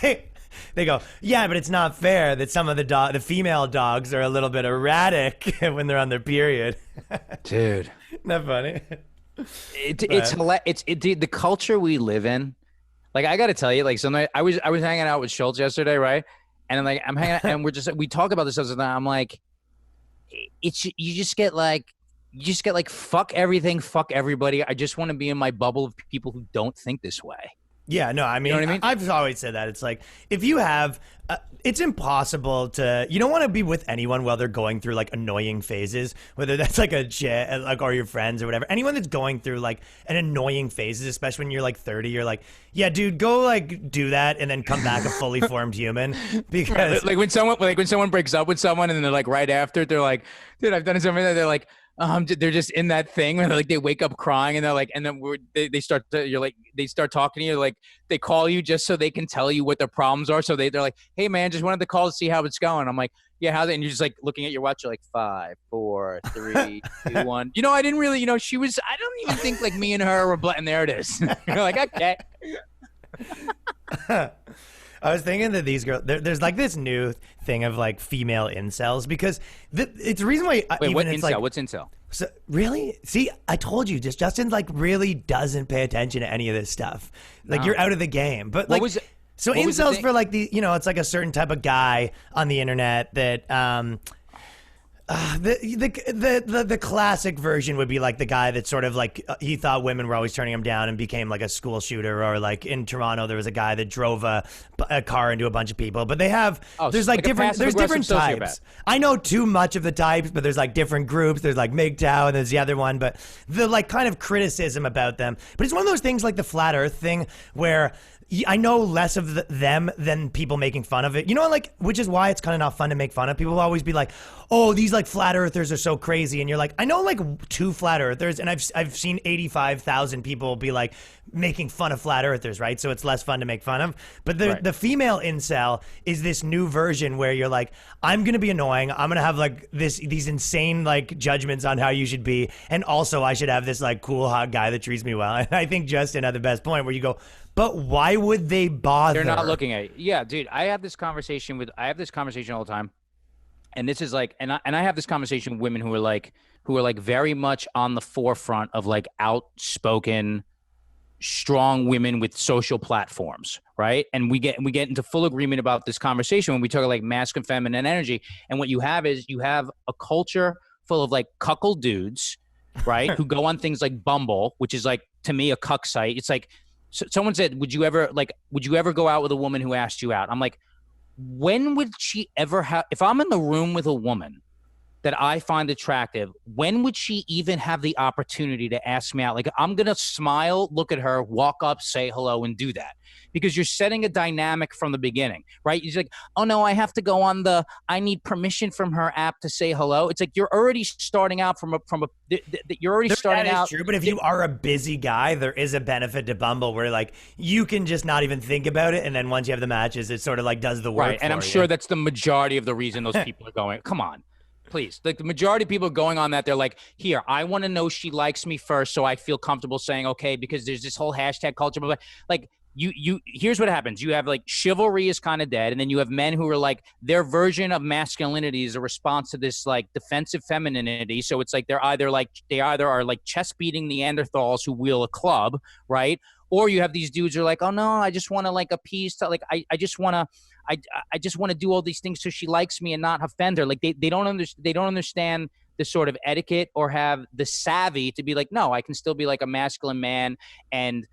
they go, yeah, but it's not fair that some of the female dogs are a little bit erratic when they're on their period. Dude. Isn't that funny? It's the culture we live in. Like, I got to tell you, like, sometimes I was hanging out with Schultz yesterday, right? And I'm hanging out, and we talk about this other thing. I'm like, you just get like fuck everything, fuck everybody. I just want to be in my bubble of people who don't think this way. Yeah, no, I mean, you know what I mean? I've always said that. It's like, if you have, it's impossible you don't want to be with anyone while they're going through like annoying phases, whether that's like a chick, like, or your friends or whatever. Anyone that's going through like an annoying phases, especially when you're like 30, you're like, yeah, dude, go like do that and then come back a fully formed human. Because like when someone breaks up with someone and then they're like right after, they're like, dude, I've done something. They're like, they're just in that thing where like they wake up crying and they're like, and then they start talking to you, like they call you just so they can tell you what their problems are. So they're like, hey man, just wanted to call to see how it's going. I'm like, yeah, how's it? And you're just like looking at your watch, you're like 5, 4, 3, 2, 1. You know, I didn't really, I don't even think like me and her were, and there it is. You're like, okay. I was thinking that these girls, there's like this new thing of like female incels, because it's the reason why. Wait, what incel? Like, what's incel? So really, see, I told you, Justin like really doesn't pay attention to any of this stuff. Like you're out of the game. But like, so incels for like it's like a certain type of guy on the internet that the classic version would be like the guy that sort of like he thought women were always turning him down and became like a school shooter, or like in Toronto there was a guy that drove a car into a bunch of people. But they have there's like different types. I know too much of the types, but there's like different groups. There's like MGTOW and there's the other one, but the like kind of criticism about them. But it's one of those things like the flat Earth thing where I know less of them than people making fun of it. You know, like, which is why it's kind of not fun to make fun of. People will always be like, oh, these like flat earthers are so crazy. And you're like, I know like 2 flat earthers, and I've seen 85,000 people be like making fun of flat earthers, right? So it's less fun to make fun of. But the female incel is this new version where you're like, I'm going to be annoying. I'm going to have like these insane like judgments on how you should be. And also I should have this like cool hot guy that treats me well. And I think Justin had the best point where you go, but why would they bother? They're not looking at it. Yeah, dude, I have this conversation all the time. And this is like, and I have this conversation with women who are like very much on the forefront of like outspoken, strong women with social platforms, right? And we get into full agreement about this conversation when we talk like masculine, feminine energy. And what you have is you have a culture full of like cuckold dudes, right? Who go on things like Bumble, which is like, to me, a cuck site. It's like, someone said, would you ever go out with a woman who asked you out? I'm like, when would she ever have, if I'm in the room with a woman that I find attractive, when would she even have the opportunity to ask me out? Like, I'm going to smile, look at her, walk up, say hello, and do that. Because you're setting a dynamic from the beginning, right? You're like, oh no, I have to go on I need permission from her app to say hello. It's like you're already starting out you're already starting out. That is true, but if you are a busy guy, there is a benefit to Bumble where like you can just not even think about it, and then once you have the matches, it sort of like does the work. Right, and I'm sure that's the majority of the reason those people are going. Come on. Please. Like the majority of people going on that, they're like, here, I want to know she likes me first so I feel comfortable saying okay, because there's this whole hashtag culture. But like here's what happens. You have like chivalry is kind of dead, and then you have men who are like their version of masculinity is a response to this like defensive femininity. So it's like they either are like chest beating Neanderthals who wield a club, right? Or you have these dudes who are like, oh no, I just want to like appease to like I just want to do all these things so she likes me and not offend her. Like they don't understand the sort of etiquette or have the savvy to be like, no, I can still be like a masculine man and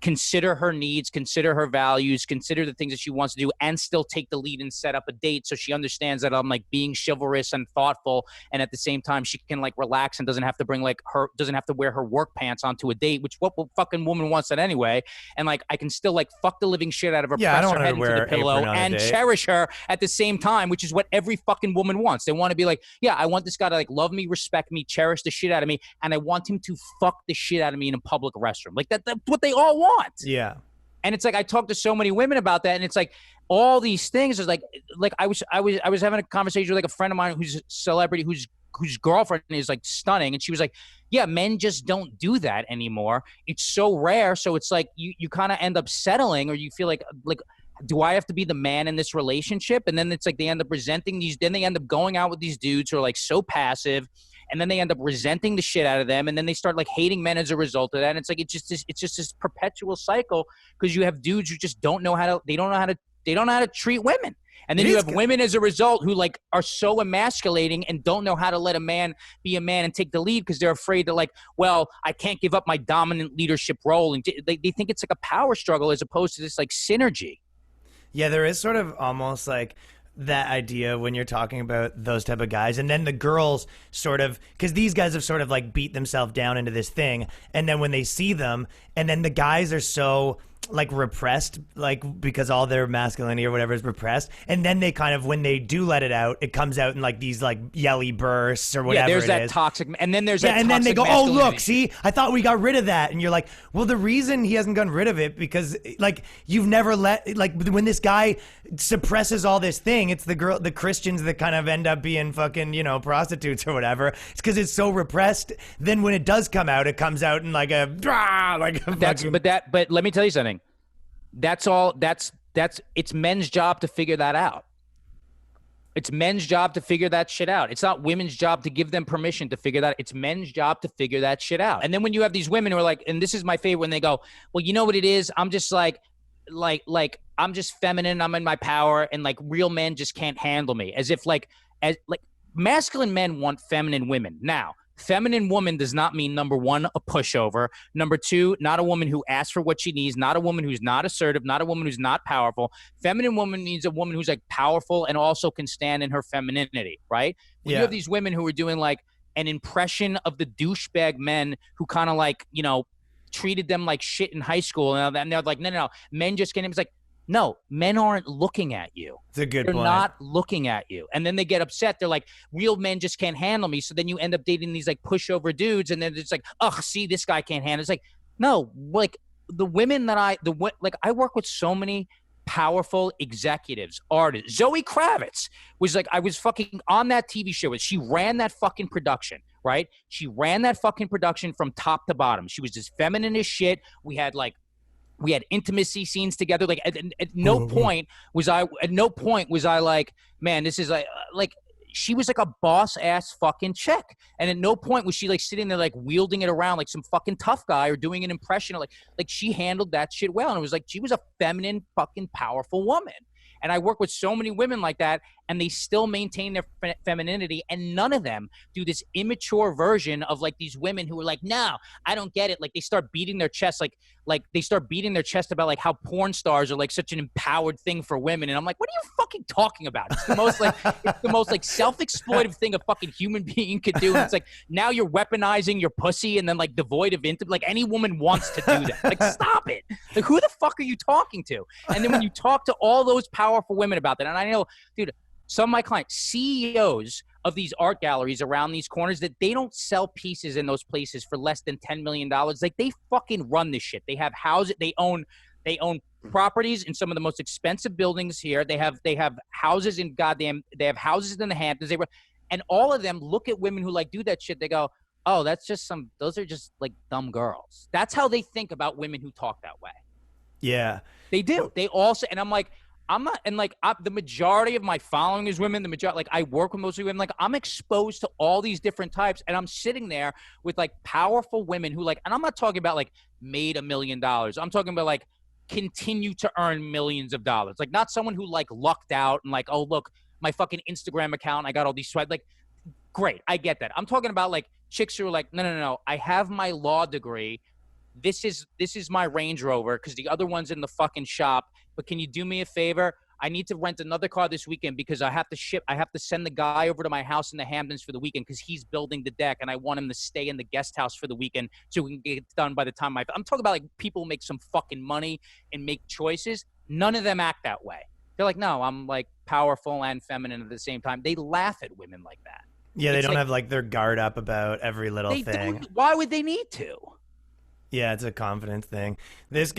consider her needs, consider her values, consider the things that she wants to do, and still take the lead and set up a date so she understands that I'm like being chivalrous and thoughtful, and at the same time she can like relax and doesn't have to wear her work pants onto a date, which what fucking woman wants that anyway, and like I can still like fuck the living shit out of her, press her head into the pillow, and cherish her at the same time, which is what every fucking woman wants. They want to be like, yeah, I want this guy to like love me, respect me, cherish the shit out of me, and I want him to fuck the shit out of me in a public restroom. Like that's what they all want. Yeah. And it's like I talk to so many women about that, and it's like all these things is like I was having a conversation with like a friend of mine who's a celebrity whose girlfriend is like stunning, and she was like, yeah, men just don't do that anymore. It's so rare, so it's like you kind of end up settling, or you feel like do I have to be the man in this relationship? And then it's like they end up resenting these, then they end up going out with these dudes who are like so passive, and then they end up resenting the shit out of them, and then they start like hating men as a result of that. And it's like it's just this perpetual cycle, because you have dudes who just don't know how to treat women. And then you have women as a result who like are so emasculating and don't know how to let a man be a man and take the lead, because they're afraid that like, well, I can't give up my dominant leadership role. And they think it's like a power struggle as opposed to this like synergy. Yeah, there is sort of almost like that idea when you're talking about those type of guys, and then the girls sort of, because these guys have sort of like beat themselves down into this thing, and then when they see them, and then the guys are so like repressed, like because all their masculinity or whatever is repressed, and then they kind of, when they do let it out, it comes out in like these like yelly bursts or whatever. Yeah, there's that toxic, and then there's that, and then they go, oh look, see, I thought we got rid of that, and you're like, well, the reason he hasn't gotten rid of it because like you've never let, like when this guy suppresses all this thing, it's the Christians that kind of end up being fucking, you know, prostitutes or whatever. It's because it's so repressed. Then when it does come out, it comes out in like a but let me tell you something. That's it's men's job to figure that out. It's men's job to figure that shit out. It's not women's job to give them permission to figure that. It's men's job to figure that shit out. And then when you have these women who are like, and this is my favorite, when they go, well, you know what it is? I'm just like I'm just feminine. I'm in my power, and like real men just can't handle me. As if like masculine men want feminine women. Now, feminine woman does not mean, number one, a pushover. Number two, not a woman who asks for what she needs. Not a woman who's not assertive. Not a woman who's not powerful. Feminine woman means a woman who's like powerful and also can stand in her femininity, right? When you have these women who are doing like an impression of the douchebag men who kind of like, you know, treated them like shit in high school, and they're like, no, men just can't. It's like, no, men aren't looking at you. It's a good They're point. not looking at you. And then they get upset. They're like, real men just can't handle me. So then you end up dating these like pushover dudes, and then it's like, ugh, see, this guy can't handle it. It's like, no, like the women that I work with so many powerful executives, artists. Zoe Kravitz was like, I was fucking on that TV show. She ran that fucking production, right? She ran that fucking production from top to bottom. She was just feminine as shit. We had intimacy scenes together. Like at no point was I like, man, this is like she was like a boss ass fucking chick. And at no point was she like sitting there like wielding it around like some fucking tough guy or doing an impression of like she handled that shit well. And it was like, she was a feminine fucking powerful woman. And I work with so many women like that, and they still maintain their femininity, and none of them do this immature version of like these women who are like, no, I don't get it. Like they start beating their chest, like they start beating their chest about like how porn stars are like such an empowered thing for women. And I'm like, what are you fucking talking about? It's the most like self-exploitive thing a fucking human being could do. And it's like, now you're weaponizing your pussy, and then like devoid of intimacy. Like any woman wants to do that. Like stop it. Like who the fuck are you talking to? And then when you talk to all those powerful women about that, and I know, dude, some of my clients, CEOs of these art galleries around these corners, that they don't sell pieces in those places for less than $10 million. Like they fucking run this shit. They have houses. They own properties in some of the most expensive buildings here. They have houses in they have houses in the Hamptons. And all of them look at women who like do that shit. They go, oh, those are just like dumb girls. That's how they think about women who talk that way. Yeah. They do. They also, and I'm like, I'm not, and like the majority of my following is women. Like I work with mostly women. Like I'm exposed to all these different types, and I'm sitting there with like powerful women who like, and I'm not talking about like made $1 million. I'm talking about like continue to earn millions of dollars. Like not someone who like lucked out and like, oh look, my fucking Instagram account, I got all these sweat. Like, great, I get that. I'm talking about like chicks who are like, no, I have my law degree. this is my Range Rover because the other one's in the fucking shop. But can you do me a favor? I need to rent another car this weekend because I have to send the guy over to my house in the Hamptons for the weekend because he's building the deck and I want him to stay in the guest house for the weekend so we can get it done by the time I'm talking about like people who make some fucking money and make choices. None of them act that way. They're like, no, I'm like powerful and feminine at the same time. They laugh at women like that. Yeah, they don't have like their guard up about every little thing. Why would they need to? Yeah, it's a confidence thing. This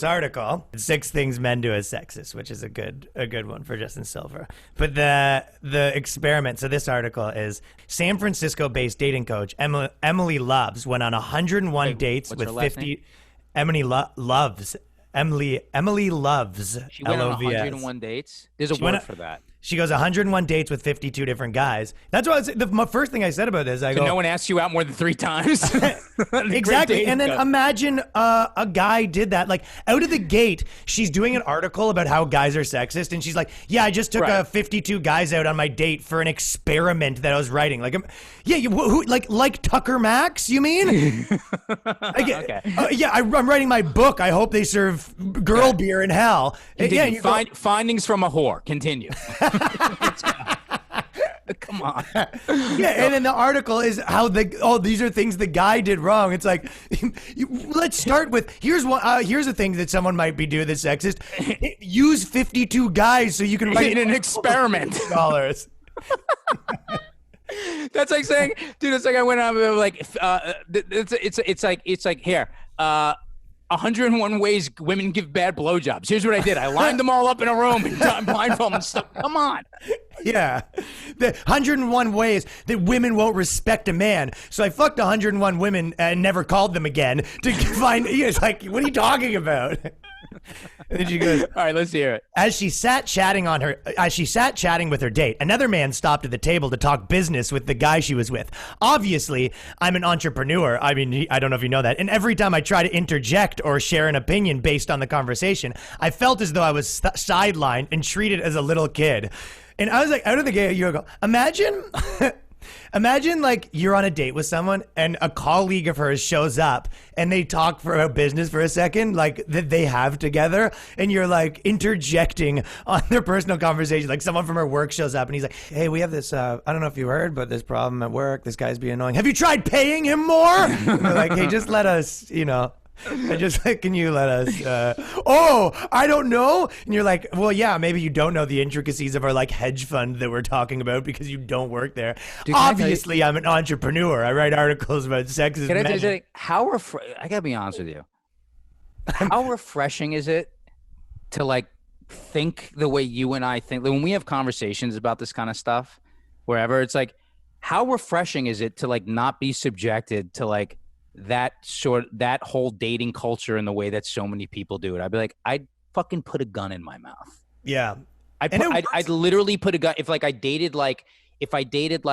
article, 6 things men do as sexist, which is a good one for Justin Silver. But the experiment, so this article is San Francisco-based dating coach Emily Loves went on 101 dates with 50. Emily Loves. Emily Loves. She went on 101 dates. There's a word for that. She goes 101 dates with 52 different guys. That's what the first thing I said about this. I go, no one asked you out more than 3 times. Exactly. And then imagine a guy did that. Like out of the gate, she's doing an article about how guys are sexist, and she's like, "Yeah, I just took 52 guys out on my date for an experiment that I was writing." Like, who like Tucker Max? You mean? Okay. Yeah, I'm writing my book. I hope they serve girl beer in hell. Yeah, findings from a whore. Continue. Come on. Yeah, and then the article is how these are things the guy did wrong. It's like, let's start with here's a thing that someone might be doing that's sexist. Use 52 guys so you can write in an experiment. Dollars. That's like saying, dude. It's like I went on like it's like here. 101 ways women give bad blowjobs. Here's what I did. I lined them all up in a room and blindfold and stuff. Come on. Yeah. The 101 ways that women won't respect a man. So I fucked 101 women and never called them again to find. It's like, what are you talking about? And then she goes, all right, let's hear it. As she sat chatting with her date, another man stopped at the table to talk business with the guy she was with. Obviously, I'm an entrepreneur. I mean, I don't know if you know that. And every time I try to interject or share an opinion based on the conversation, I felt as though I was sidelined and treated as a little kid. And I was like, out of the gate, you go, imagine like you're on a date with someone and a colleague of hers shows up and they talk about business for a second, like that they have together, and you're like interjecting on their personal conversation. Like someone from her work shows up and he's like, hey, we have this, I don't know if you heard, but this problem at work, this guy's being annoying. Have you tried paying him more? You're like, hey, just let us, I just like, can you let us, I don't know. And you're like, well, yeah, maybe you don't know the intricacies of our like hedge fund that we're talking about because you don't work there. Dude, obviously, I'm an entrepreneur. I write articles about sexist men. I gotta be honest with you. How refreshing is it to like think the way you and I think? Like, when we have conversations about this kind of stuff, wherever, it's like, how refreshing is it to like not be subjected to like that whole dating culture and the way that so many people do it? I'd be like, I'd fucking put a gun in my mouth. Yeah. I'd literally put a gun. If I dated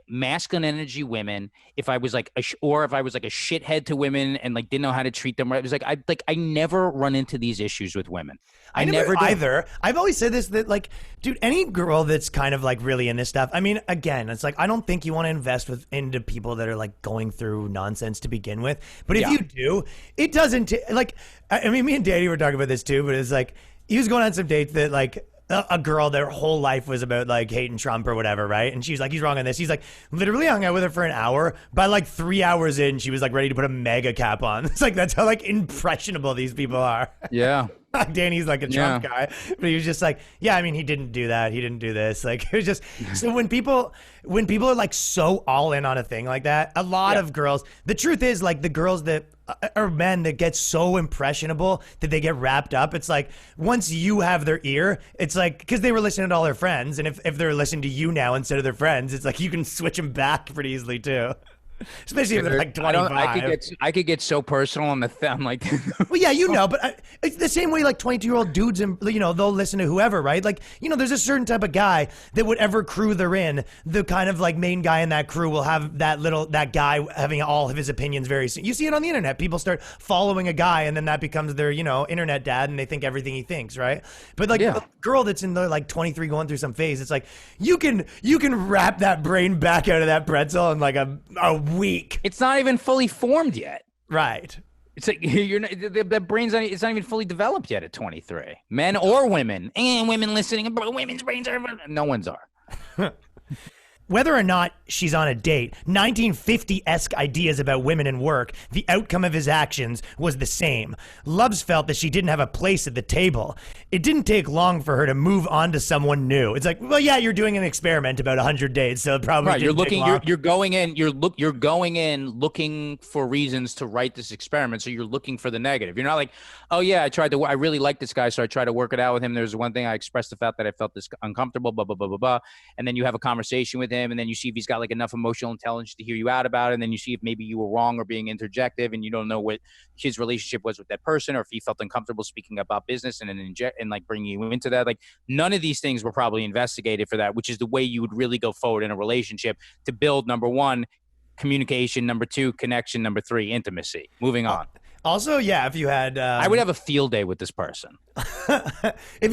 masculine energy women, if I was like a shithead to women and like didn't know how to treat them right, it was like I never run into these issues with women. I never do. Either. I've always said this, that like, dude, any girl that's kind of like really into stuff, I mean, again, it's like, I don't think you want to invest into people that are like going through nonsense to begin with. But if you do, it doesn't like, I mean, me and Danny were talking about this too, but it's like, he was going on some dates that like, a girl, their whole life was about like hating Trump or whatever, right? And she's like, he's wrong on this. He's like, literally hung out with her for an hour. By like 3 hours in, she was like ready to put a mega cap on. It's like, that's how like impressionable these people are. Yeah. Danny's like a Trump guy, but he was just like, yeah, I mean, he didn't do that. He didn't do this. Like, it was just, so when people are like so all in on a thing like that, a lot of girls, the truth is like the girls that are men that get so impressionable that they get wrapped up. It's like, once you have their ear, it's like, because they were listening to all their friends. And if they're listening to you now instead of their friends, it's like, you can switch them back pretty easily too. Especially if they're like 25. I could get so personal on the I'm like, well, yeah, but it's the same way like 22-year-old dudes, and they'll listen to whoever, right? Like, there's a certain type of guy that whatever crew they're in, the kind of like main guy in that crew will have that guy having all of his opinions very soon. You see it on the internet. People start following a guy, and then that becomes their internet dad, and they think everything he thinks, right? But like a girl that's in the like 23 going through some phase, it's like you can wrap that brain back out of that pretzel in like a weak. It's not even fully formed yet. Right. It's like the brain's not, it's not even fully developed yet at 23. Men or women. And women listening, women's brains are, no one's are. Whether or not she's on a date, 1950-esque ideas about women and work, the outcome of his actions was the same. Lubbs felt that she didn't have a place at the table. It didn't take long for her to move on to someone new. It's like, well, yeah, you're doing an experiment about 100 dates, so it probably right. Didn't take long. You're going in looking for reasons to write this experiment. So you're looking for the negative. You're not like, oh yeah, I really like this guy, so I tried to work it out with him. There's one thing I expressed the fact that I felt this uncomfortable, blah blah blah blah blah, and then you have a conversation with him, and then you see if he's got like enough emotional intelligence to hear you out about it, and then you see if maybe you were wrong or being interjective, and you don't know what his relationship was with that person, or if he felt uncomfortable speaking about business and then like bringing you into that. Like none of these things were probably investigated for that, which is the way you would really go forward in a relationship to build, number one, communication, number two, connection, number three, intimacy. Moving on. Also, yeah, if you had, I would have a field day with this person. if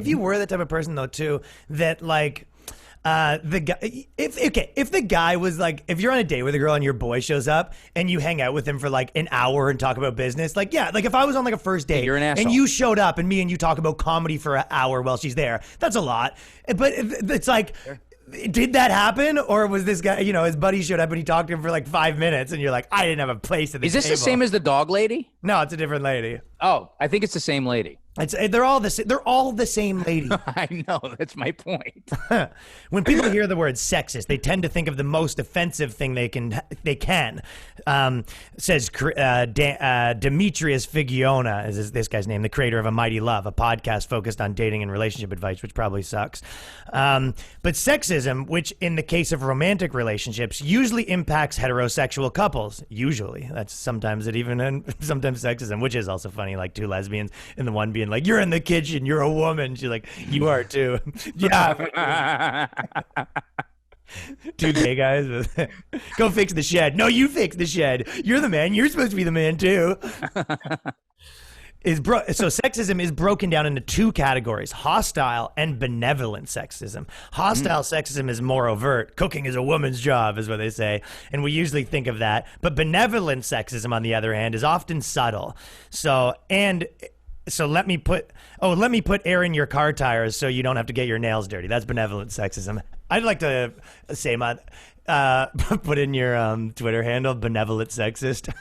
you were the type of person though too that like. The guy, if the guy was like, if you're on a date with a girl and your boy shows up and you hang out with him for like an hour and talk about business, like, yeah, like if I was on like a first date you're an asshole. And you showed up and me and you talk about comedy for an hour while she's there, that's a lot. But it's like, did that happen? Or was this guy, his buddy showed up and he talked to him for like 5 minutes and you're like, I didn't have a place at the table. Is this the same as the dog lady? No, it's a different lady. Oh, I think it's the same lady. They're all the same lady. I know, that's my point. When people hear the word sexist, they tend to think of the most offensive thing they can. Says Demetrius Figiona is this guy's name, the creator of A Mighty Love, a podcast focused on dating and relationship advice, which probably sucks. But sexism, which in the case of romantic relationships usually impacts heterosexual couples. Usually, that's sometimes sometimes sexism, which is also funny. Like two lesbians and the one being like, you're in the kitchen, you're a woman. She's like, you are too. Yeah. Two gay guys with, go fix the shed. No, you fix the shed. You're the man. You're supposed to be the man too. So sexism is broken down into two categories: hostile and benevolent sexism. Hostile sexism is more overt. Cooking is a woman's job, is what they say, and we usually think of that. But benevolent sexism, on the other hand, is often subtle. So let me put air in your car tires so you don't have to get your nails dirty. That's benevolent sexism. I'd like to say put in your Twitter handle, benevolent sexist.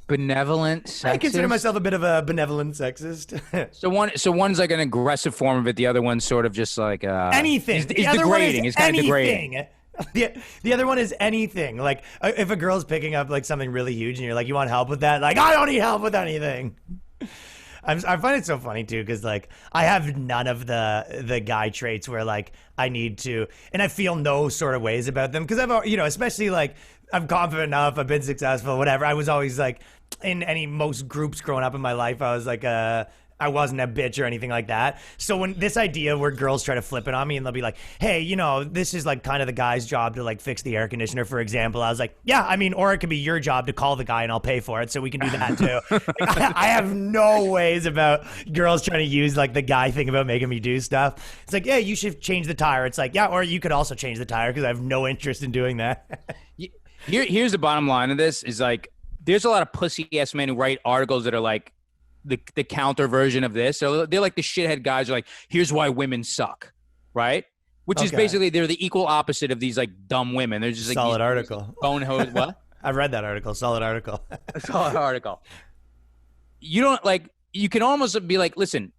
Benevolent sexist? I consider myself a bit of a benevolent sexist. So one's like an aggressive form of it. The other one's sort of just like anything. Is degrading. It's kind of degrading. The other one is anything. Like if a girl's picking up like something really huge and you're like, you want help with that? Like, I don't need help with anything. I find it so funny too, because like I have none of the guy traits where like I need to, and I feel no sort of ways about them, because I've especially like I'm confident enough, I've been successful, whatever. I was always like in most groups growing up in my life, I was like I wasn't a bitch or anything like that. So when this idea where girls try to flip it on me and they'll be like, hey, this is like kind of the guy's job to like fix the air conditioner, for example. I was like, yeah, I mean, or it could be your job to call the guy and I'll pay for it. So we can do that too. I have no ways about girls trying to use like the guy thing about making me do stuff. It's like, yeah, you should change the tire. It's like, yeah, or you could also change the tire, because I have no interest in doing that. Here's the bottom line of this is like, there's a lot of pussy ass men who write articles that are like, the counter version of this. So they're like the shithead guys who are like, here's why women suck, right? Which is basically, they're the equal opposite of these like dumb women. They're just like solid article. Bonehose. What? I've read that article. Solid article. Solid article. You don't like, you can almost be like, listen,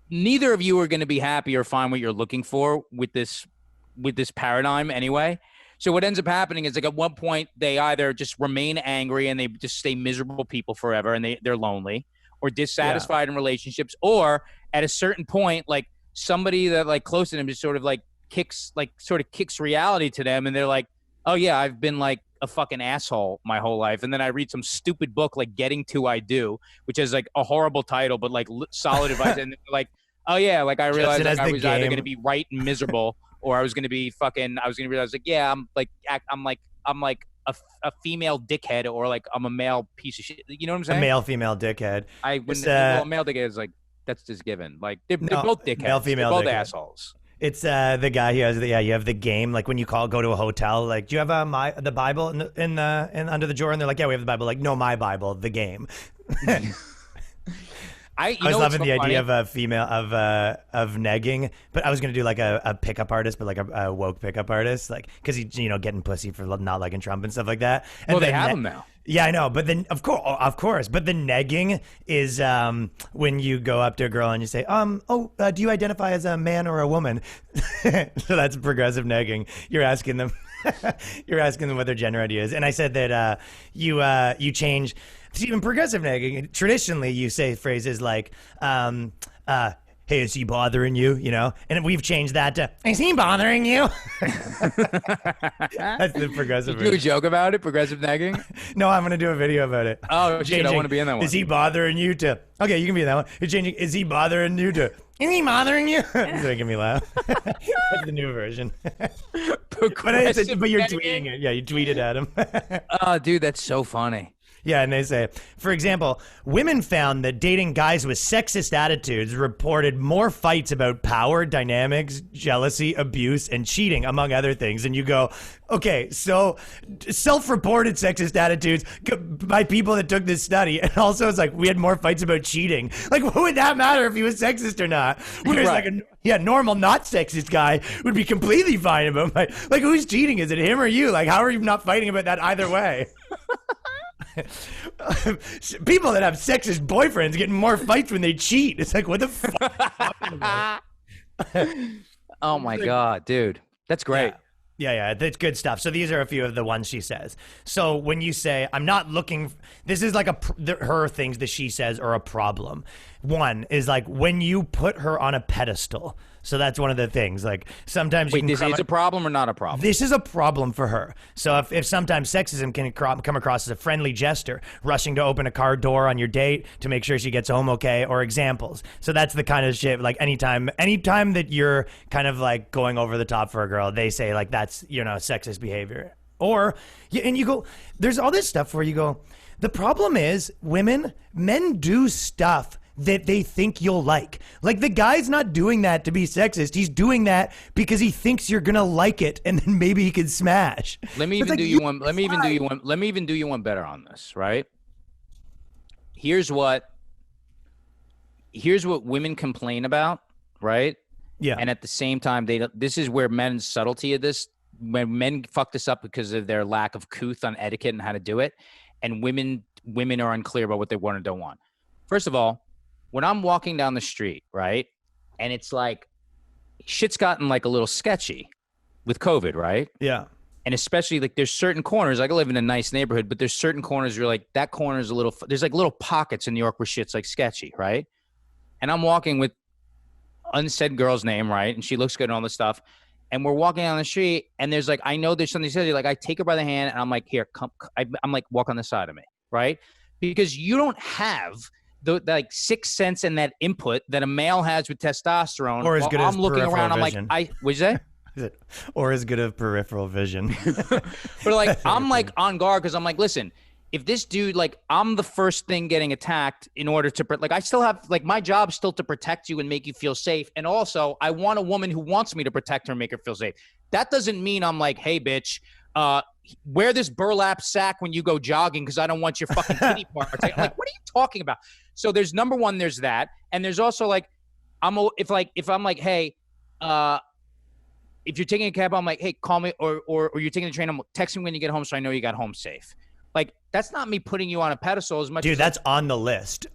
neither of you are going to be happy or find what you're looking for with this paradigm anyway. So what ends up happening is like at one point they either just remain angry and they just stay miserable people forever and they're lonely, or dissatisfied in relationships, or at a certain point, like somebody that like close to them just sort of kicks reality to them, and they're like, oh yeah, I've been like a fucking asshole my whole life. And then I read some stupid book like Getting to I Do, which is like a horrible title, but like solid advice. And like, oh yeah, like I realized like I was either going to be right and miserable, or I was going to be realize like, yeah, I'm like a female dickhead, or like I'm a male piece of shit. You know what I'm saying? A male female dickhead. A male dickhead is like, that's just given. Like they're both dickheads. Male female. They're both dickhead. assholes. It's the guy who has you have the game, like when you go to a hotel, like, do you have the Bible in under the drawer? And they're like, yeah, we have the Bible. Like, no, my Bible, the game. I was loving the idea of a female of negging, but I was gonna do like a pickup artist, but like a woke pickup artist, like because he's getting pussy for not liking Trump and stuff like that. And well, they have him now. Yeah, I know, but then of course, but the negging is when you go up to a girl and you say, do you identify as a man or a woman? So that's progressive negging. You're asking them, what their gender identity is, and I said that you change. See, in progressive negging, traditionally you say phrases like, hey, is he bothering you? And we've changed that to, is he bothering you? That's the progressive. Did you do a joke about it, progressive negging? No, I'm going to do a video about it. Oh, shit, I want to be in that one. Is he bothering you to, okay, you can be in that one. You're changing, is he bothering you to, is he bothering you? It's making me laugh. That's the new version. But you're tweeting it. Yeah, you tweeted at him. Oh, dude, that's so funny. Yeah, and they say, for example, women found that dating guys with sexist attitudes reported more fights about power dynamics, jealousy, abuse, and cheating, among other things. And you go, okay, so self-reported sexist attitudes by people that took this study. And also it's like, we had more fights about cheating. Like, what would that matter if he was sexist or not? Whereas right. Normal, not sexist guy would be completely fine about like, who's cheating? Is it him or you? Like, how are you not fighting about that either way? People that have sexist boyfriends getting more fights when they cheat. It's like, what the fuck are you talking about? Oh my God, dude. That's great. Yeah, that's good stuff. So these are a few of the ones she says. So when you say, I'm not looking, this is like her things that she says are a problem. One is like when you put her on a pedestal. So that's one of the things. Like sometimes wait, this is a problem or not a problem? This is a problem for her. So if sometimes sexism can come across as a friendly gesture, rushing to open a car door on your date to make sure she gets home okay, or examples. So that's the kind of shit. Like anytime that you're kind of like going over the top for a girl, they say like that's sexist behavior. Or and you go, there's all this stuff where you go, the problem is men do stuff that they think you'll like. Like the guy's not doing that to be sexist. He's doing that because he thinks you're gonna like it, and then maybe he can smash. Let me even do you one. Let me even do you one better on this. Right? Here's what women complain about. Right? Yeah. And at the same time, this is where men's subtlety of this. When men fuck this up because of their lack of couth on etiquette and how to do it, and women are unclear about what they want and don't want. First of all, when I'm walking down the street, right, and it's like shit's gotten like a little sketchy with COVID, right? Yeah. And especially like there's certain corners, like I live in a nice neighborhood, but there's certain corners where you're like that corner is there's like little pockets in New York where shit's like sketchy, right? And I'm walking with unsaid girl's name, right? And she looks good and all this stuff. And we're walking down the street and there's like, I know there's something says, like I take her by the hand and I'm like, here, come. I'm like, walk on the side of me, right? Because you don't have the like sixth sense and that input that a male has with testosterone. Or as good as I'm looking around, vision. I'm like, what'd you say? Or as good of peripheral vision. But like, I'm like on guard because I'm like, listen, if this dude, like, I'm the first thing getting attacked in order to, like, I still have, like, my job still to protect you and make you feel safe. And also, I want a woman who wants me to protect her and make her feel safe. That doesn't mean I'm like, hey, bitch, wear this burlap sack when you go jogging because I don't want your fucking kitty parts. I'm like, what are you talking about? So there's number one, there's that. And there's also like, if I'm like, hey, if you're taking a cab, I'm like, hey, call me, or you're taking the train, I'm texting when you get home so I know you got home safe. Like, that's not me putting you on a pedestal as much. Dude, as that's on the list.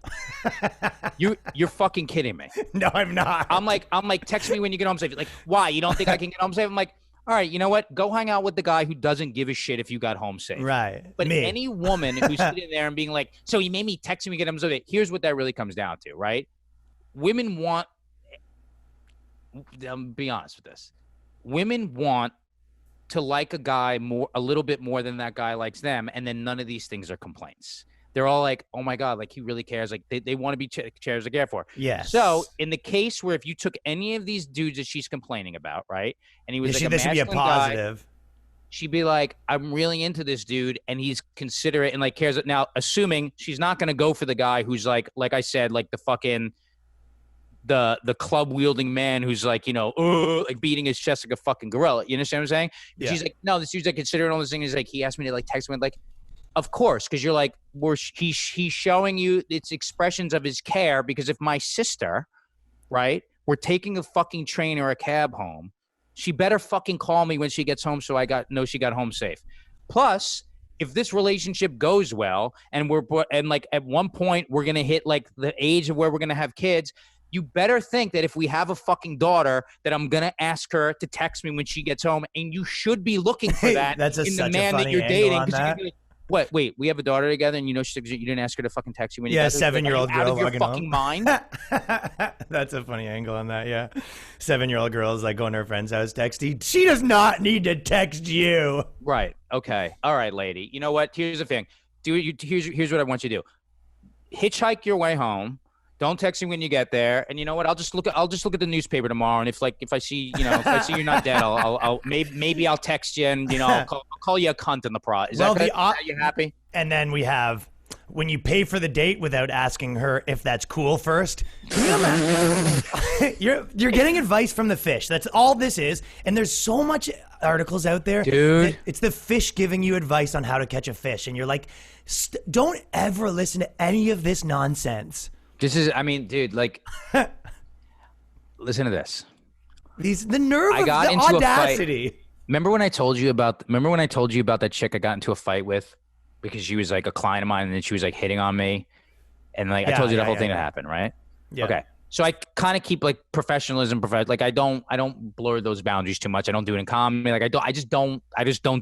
You're fucking kidding me. No, I'm not. I'm like, text me when you get home safe. Like, why? You don't think I can get home safe? I'm like, all right, you know what? Go hang out with the guy who doesn't give a shit if you got home safe. Right. But me. Any woman who's sitting there and being like, so he made me text me, get home safe. Here's what that really comes down to, right? Women want, I'll be honest with this. Women want to like a guy a little bit more than that guy likes them, and then none of these things are complaints. They're all like, oh my God, like he really cares. Like they want to be chairs to care for. Yes. So in the case where if you took any of these dudes that she's complaining about, right, and he was like this would be a positive. Guy, she'd be like, I'm really into this dude, and he's considerate and like cares. Now, assuming she's not going to go for the guy who's like I said, like the fucking the club wielding man who's like, like beating his chest like a fucking gorilla. You understand what I'm saying? But she's like, no, this dude's like considering all this thing. Is like, he asked me to like text him, like, of course, because you're like, he's showing you it's expressions of his care. Because if my sister, right, we're taking a fucking train or a cab home, she better fucking call me when she gets home so I know she got home safe. Plus, if this relationship goes well and like at one point we're gonna hit like the age of where we're gonna have kids, you better think that if we have a fucking daughter, that I'm gonna ask her to text me when she gets home, and you should be looking for that in the man that you're dating. What? Wait, we have a daughter together, and you didn't ask her to fucking text you when you got 7-year-old girl out of your fucking mind. That's a funny angle on that. Yeah, 7-year-old girl is like going to her friend's house texting. She does not need to text you. Right. Okay. All right, lady. You know what? Here's the thing. Here's what I want you to do. Hitchhike your way home. Don't text me when you get there. And you know what? I'll just look at the newspaper tomorrow. And if I see you're not dead, I'll maybe I'll text you, and I'll call you a cunt in the pro. Is that you happy? And then we have when you pay for the date without asking her if that's cool first. You're getting advice from the fish. That's all this is. And there's so much articles out there. Dude. It's the fish giving you advice on how to catch a fish. And you're like, don't ever listen to any of this nonsense. Dude, like, listen to this. The nerve of the audacity. Remember when I told you about that chick I got into a fight with because she was like a client of mine, and then she was like hitting on me, and like I told you the whole thing that happened, right? Yeah. Okay. So I kind of keep like professionalism, like I don't blur those boundaries too much. I don't do it in comedy. Like I just don't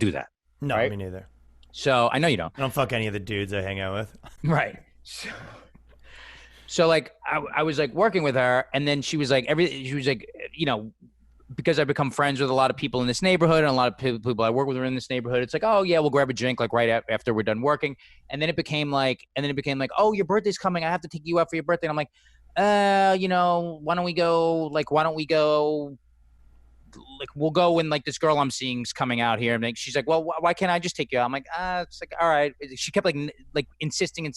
do that. No, right? me neither. So I know you don't. I don't fuck any of the dudes I hang out with. Right. So like I was like working with her, and then she was like because I become friends with a lot of people in this neighborhood, and a lot of people I work with are in this neighborhood. It's like, oh yeah, we'll grab a drink like right after we're done working. And then it became like, oh, your birthday's coming, I have to take you out for your birthday. And I'm like, why don't we go, like we'll go when like this girl I'm seeing is coming out here. And like, she's like, well, why can't I just take you out? I'm like, it's like, all right. She kept like insisting.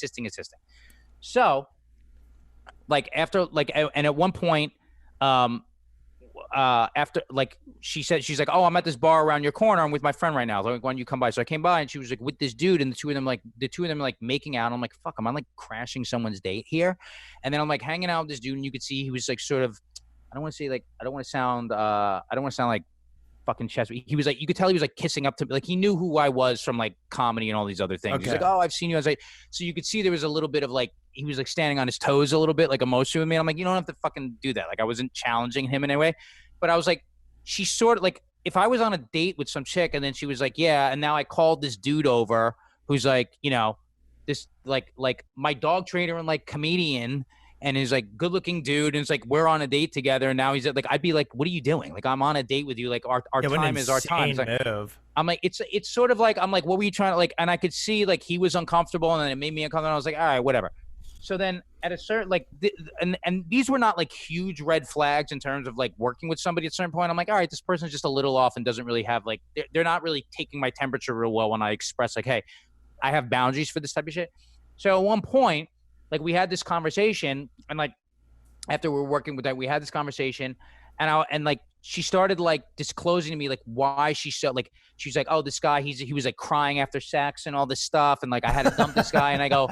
So like after like, and at one point, after like she's like, oh, I'm at this bar around your corner, I'm with my friend right now, like, why don't you come by? So I came by, and she was like with this dude, and the two of them like making out. I'm like, fuck, am I like crashing someone's date here? And then I'm like hanging out with this dude, and you could see he was like sort of, I don't want to sound like fucking chest. He was like, you could tell he was like kissing up to me, like he knew who I was from like comedy and all these other things. Okay. He's like, oh, I've seen you. I was like, so you could see there was a little bit of like, he was like standing on his toes a little bit, like emotionally with me. I'm like, you don't have to fucking do that. Like I wasn't challenging him in any way, but I was like, she sort of like, if I was on a date with some chick and then she was like, yeah, and now I called this dude over who's like, this like my dog trainer and like comedian, and is like good looking dude, and it's like we're on a date together, and now he's like, I'd be like, what are you doing? Like I'm on a date with you, like our time is our time. It's like, I'm like, it's sort of like, I'm like, what were you trying to like? And I could see like he was uncomfortable, and then it made me uncomfortable. I was like, all right, whatever. So then at a certain like, and these were not like huge red flags in terms of like working with somebody. At a certain point, I'm like, all right, this person's just a little off and doesn't really have like, they're not really taking my temperature real well when I express like, hey, I have boundaries for this type of shit. So at one point, like we had this conversation, and like after we were working with that, we had this conversation, and like she started like disclosing to me like why she's so like, she's like, oh, this guy, he was like crying after sex and all this stuff, and like I had to dump this guy, and I go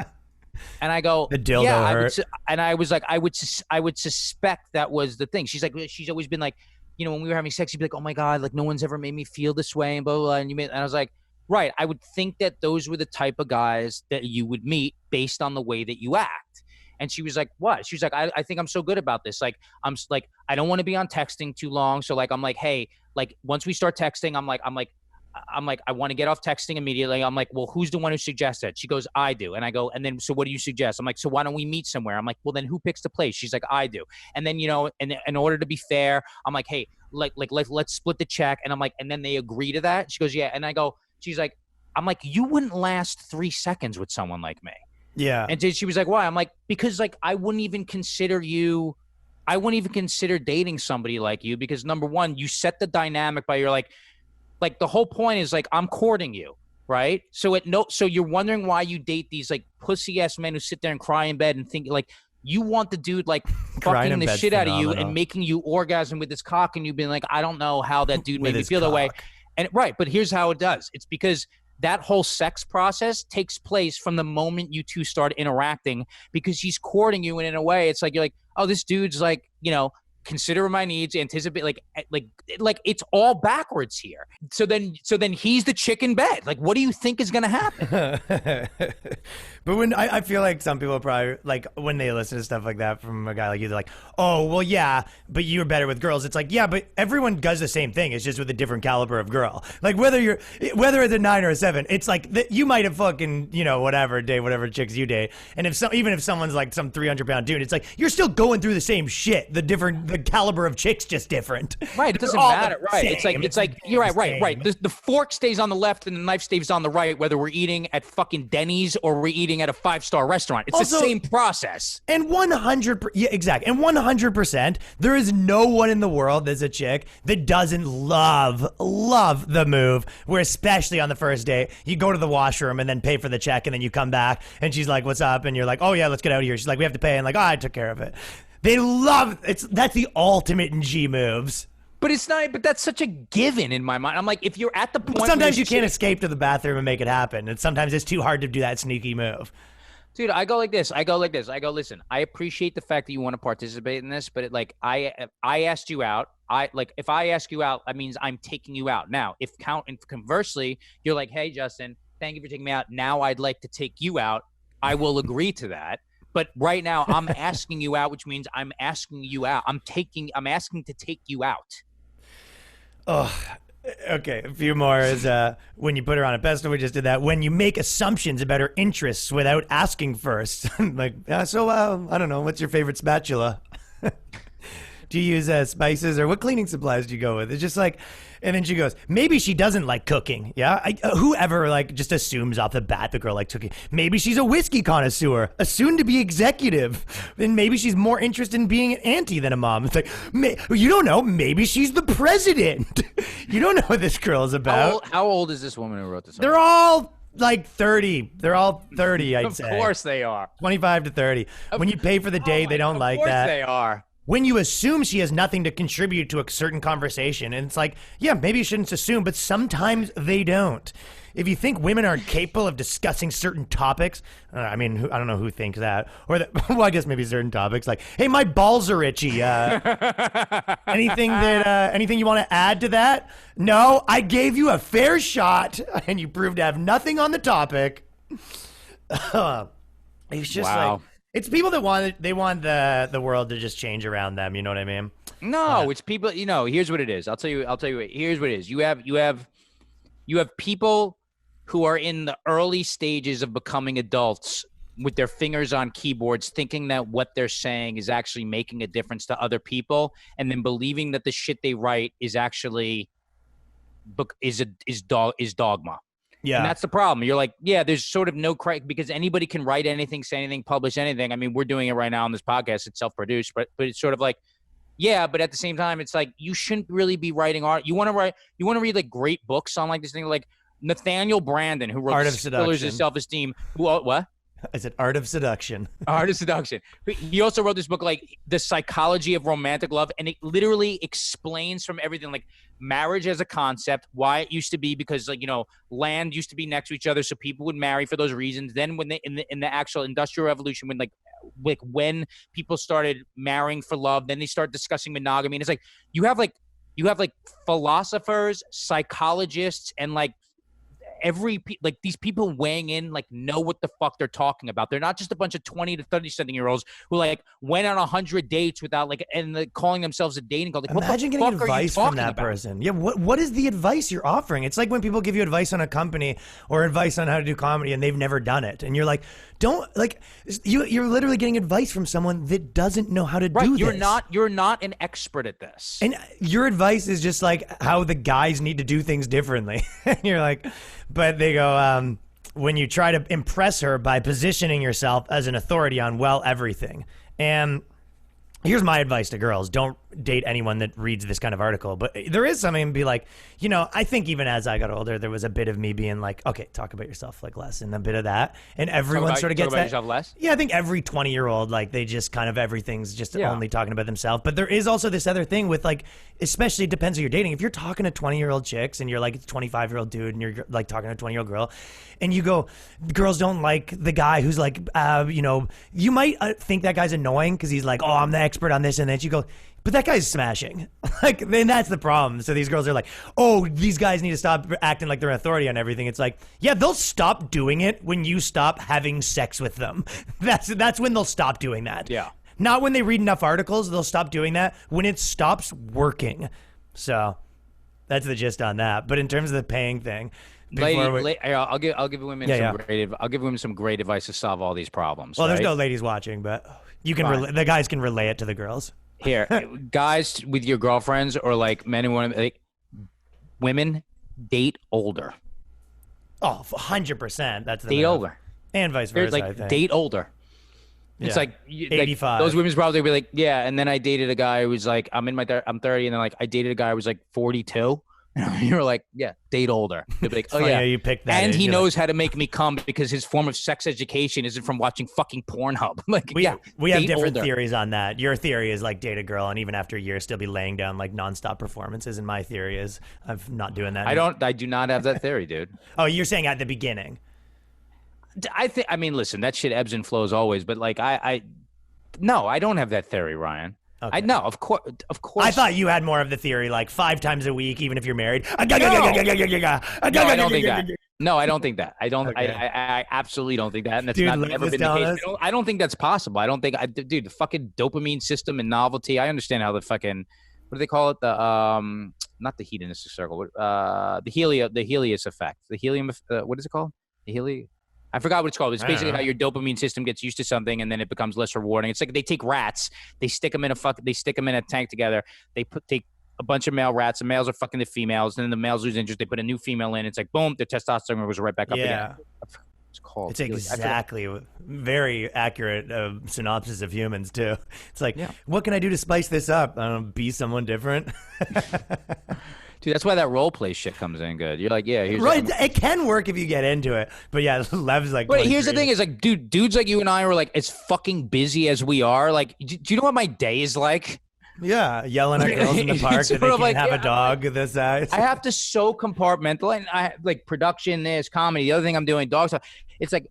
the dildo hurt. And I was like, I would suspect that was the thing. She's like, she's always been like, when we were having sex, she'd be like, oh my God, like no one's ever made me feel this way, and blah blah blah. And I was like, right, I would think that those were the type of guys that you would meet based on the way that you act. And she was like, what? She was like, I think I'm so good about this. Like, I'm like, I don't want to be on texting too long. So like, I'm like, hey, like once we start texting, I'm like, I want to get off texting immediately. I'm like, well, who's the one who suggests that? She goes, I do. And I go, and then, so what do you suggest? I'm like, so why don't we meet somewhere? I'm like, well, then who picks the place? She's like, I do. And then, and in order to be fair, I'm like, hey, let's split the check. And I'm like, and then they agree to that. She goes, yeah. And I go, she's like, I'm like, you wouldn't last 3 seconds with someone like me. Yeah. And she was like, why? I'm like, because like, I wouldn't even consider dating somebody like you, because number one, you set the dynamic by you're like the whole point is like, I'm courting you. Right. So so you're wondering why you date these like pussy ass men who sit there and cry in bed and think like, You want the dude like Crying fucking in the bed's shit out of you phenomenal. and making you orgasm with his cock, and you've been like, I don't know how that dude With made me his feel that way. cock. And right, but here's how it does. It's because that whole sex process takes place from the moment you two start interacting, because he's courting you, and in a way it's like you're like, oh, this dude's like, consider my needs, anticipate, like it's all backwards here. So then he's the chick in bed. Like, what do you think is gonna happen? But when I feel like some people probably, like, when they listen to stuff like that from a guy like you, they're like, oh, well, yeah, but you're better with girls. It's like, yeah, but everyone does the same thing. It's just with a different caliber of girl. Like, whether it's a 9 or a 7, it's like you might have fucking, whatever chicks you date. And even if someone's like some 300-pound dude, it's like, you're still going through the same shit. The caliber of chicks just different. Right. It doesn't They're all matter. the Right. same. It's like you're right. The fork stays on the left and the knife stays on the right, whether we're eating at fucking Denny's or we're eating at a 5-star restaurant. It's Also, the same process. And 100%, yeah, exactly. And 100%, there is no one in the world that's a chick that doesn't love the move where, especially on the first date, you go to the washroom and then pay for the check, and then you come back and she's like, what's up? And you're like, oh yeah, let's get out of here. She's like, we have to pay. And like, oh, I took care of it. They love it. That's the ultimate in G moves. But it's not. But that's such a given in my mind. I'm like, if you're at the point, But sometimes you can't escape to the bathroom and make it happen, and sometimes it's too hard to do that sneaky move. Dude, I go like this. I go, listen, I appreciate the fact that you want to participate in this, but I asked you out. If I ask you out, that means I'm taking you out. Now, if conversely, you're like, hey, Justin, thank you for taking me out. Now I'd like to take you out. I will agree to that. But right now I'm asking you out, which means I'm asking you out. I'm asking to take you out. Oh, okay. A few more is when you put her on a pedestal. We just did that. When you make assumptions about her interests without asking first. Like, I don't know. What's your favorite spatula? Do you use spices, or what cleaning supplies do you go with? It's just like, and then she goes, maybe she doesn't like cooking. Yeah. Whoever like just assumes off the bat the girl likes cooking. Maybe she's a whiskey connoisseur, a soon to be executive. And maybe she's more interested in being an auntie than a mom. It's like, you don't know. Maybe she's the president. You don't know what this girl is about. How old is this woman who wrote this? They're all like 30. They're all 30, I'd say. Of course they are. 25 to 30. When you pay for the date, they don't like that. Of course they are. When you assume she has nothing to contribute to a certain conversation, and it's like, yeah, maybe you shouldn't assume, but sometimes they don't. If you think women aren't capable of discussing certain topics, I don't know who thinks that, or that, well, I guess maybe certain topics, like, hey, my balls are itchy. Anything you want to add to that? No, I gave you a fair shot, and you proved to have nothing on the topic. It's just wow. like, it's people that want the world to just change around them. You know what I mean? No, it's people. Here's what it is. I'll tell you. Here's what it is. You have people who are in the early stages of becoming adults with their fingers on keyboards, thinking that what they're saying is actually making a difference to other people, and then believing that the shit they write is actually is dogma. Yeah. And that's the problem. You're like, yeah, there's sort of no because anybody can write anything, say anything, publish anything. I mean, we're doing it right now on this podcast. It's self-produced, but it's sort of like, yeah, but at the same time, it's like, you shouldn't really be writing art. You want to read like great books on like this thing, like Nathaniel Branden, who wrote Art of Pillars of Self-Esteem. What? I said Art of Seduction. Art of Seduction. He also wrote this book, like The Psychology of Romantic Love, and it literally explains from everything, like marriage as a concept, why it used to be, because land used to be next to each other, so people would marry for those reasons. Then when in the actual Industrial Revolution, when people started marrying for love, then they start discussing monogamy, and it's like you have philosophers, psychologists, and these people weighing in know what the fuck they're talking about. They're not just a bunch of 20 to 30-something-year-olds who went on 100 dates without calling themselves a dating call. Imagine getting advice from that person. Yeah, what is the advice you're offering? It's like when people give you advice on a company or advice on how to do comedy and they've never done it, and you're like, you're literally getting advice from someone that doesn't know how to do this. You're not an expert at this. And your advice is just like how the guys need to do things differently. And you're like, but they go, when you try to impress her by positioning yourself as an authority on everything. And here's my advice to girls. Don't date anyone that reads this kind of article, but there is something to be like, you know, I think even as I got older, there was a bit of me being like, okay, talk about yourself like less, and a bit of that, and everyone sort of gets that. Yourself less? Yeah, I think every 20-year-old, like, they just kind of everything's just only talking about themselves. But there is also this other thing with, like, especially it depends who you're dating. If you're talking to 20-year-old chicks and you're like a 25-year-old dude and you're like talking to a 20-year-old girl, and you go, girls don't like the guy who's like, you know, you might think that guy's annoying because he's like, oh, I'm the expert on this and that. You go, but that guy's smashing. Like, then that's the problem. So these girls are like, oh, these guys need to stop acting like they're an authority on everything. It's like, yeah, they'll stop doing it when you stop having sex with them. That's when they'll stop doing that. Yeah. Not when they read enough articles, they'll stop doing that. When it stops working. So that's the gist on that. But in terms of the paying thing, I'll give women some great advice to solve all these problems. Well, right? there's no ladies watching, but you can the guys can relay it to the girls. Here, guys with your girlfriends or like men and women, like, women date older. Oh, 100%. That's the date older, and vice versa. Like, I think. date older. It's like 85. Those women's probably be like, yeah. And then I dated a guy who was like, I'm 30, and then like I dated a guy who was like 42. You were like, yeah, date older. They'd be like, oh yeah, you picked that. And he knows how to make me come because his form of sex education isn't from watching fucking Pornhub. Like, we have different older. theories on that. Your theory is like date a girl, and even after a year, still be laying down like nonstop performances. And my theory is I'm not doing that. I do not have that theory, dude. Oh, you're saying at the beginning? I mean, listen, that shit ebbs and flows always, but like no, I don't have that theory, Ryan. Okay. Of course. I thought you had more of the theory, like 5 times a week, even if you're married. No, I don't think that. No, I don't think that. I don't. Okay. I absolutely don't think that, and that's Dude, not ever been the case. I don't think that's possible. I don't think. Dude, the fucking dopamine system and novelty. I understand how the fucking, what do they call it? The not the hedonistic circle. The Helios effect. The helium. What is it called? The I forgot what it's called. It's basically how your dopamine system gets used to something and then it becomes less rewarding. It's like they take rats, they stick them in a tank together. They take a bunch of male rats. The males are fucking the females, and then the males lose interest. They put a new female in. It's like boom, their testosterone goes right back up again. It's called. It's exactly very accurate synopsis of humans too. It's like, what can I do to spice this up? I don't know, be someone different. Dude, that's why that role play shit comes in good. You're like, yeah, here's right. It can work if you get into it, but yeah, Lev's like. But here's the thing: is like, dudes like you and I are like as fucking busy as we are. Like, do you know what my day is like? Yeah, yelling at girls in the park that they can't have a dog this size. I have to so compartmentalize. And I like production, this comedy. The other thing I'm doing, dog stuff. It's like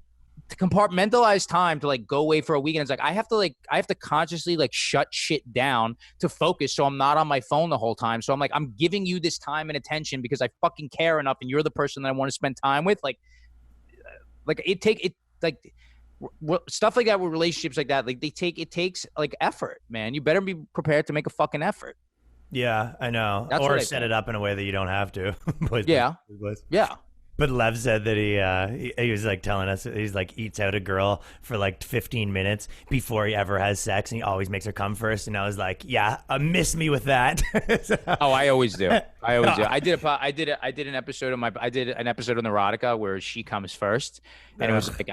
to compartmentalize time to like go away for a weekend. It's like I have to consciously like shut shit down to focus, so I'm not on my phone the whole time. So I'm like, I'm giving you this time and attention because I fucking care enough, and you're the person that I want to spend time with. Like stuff like that with relationships like that. Like it takes like effort, man. You better be prepared to make a fucking effort. Yeah, I know. That's or set it up in a way that you don't have to. Yeah. But Lev said that he was like telling us he's like eats out a girl for like 15 minutes before he ever has sex, and he always makes her come first. And I was like, yeah, miss me with that. Oh, I always do. I did an episode on Erotica where she comes first, and it was like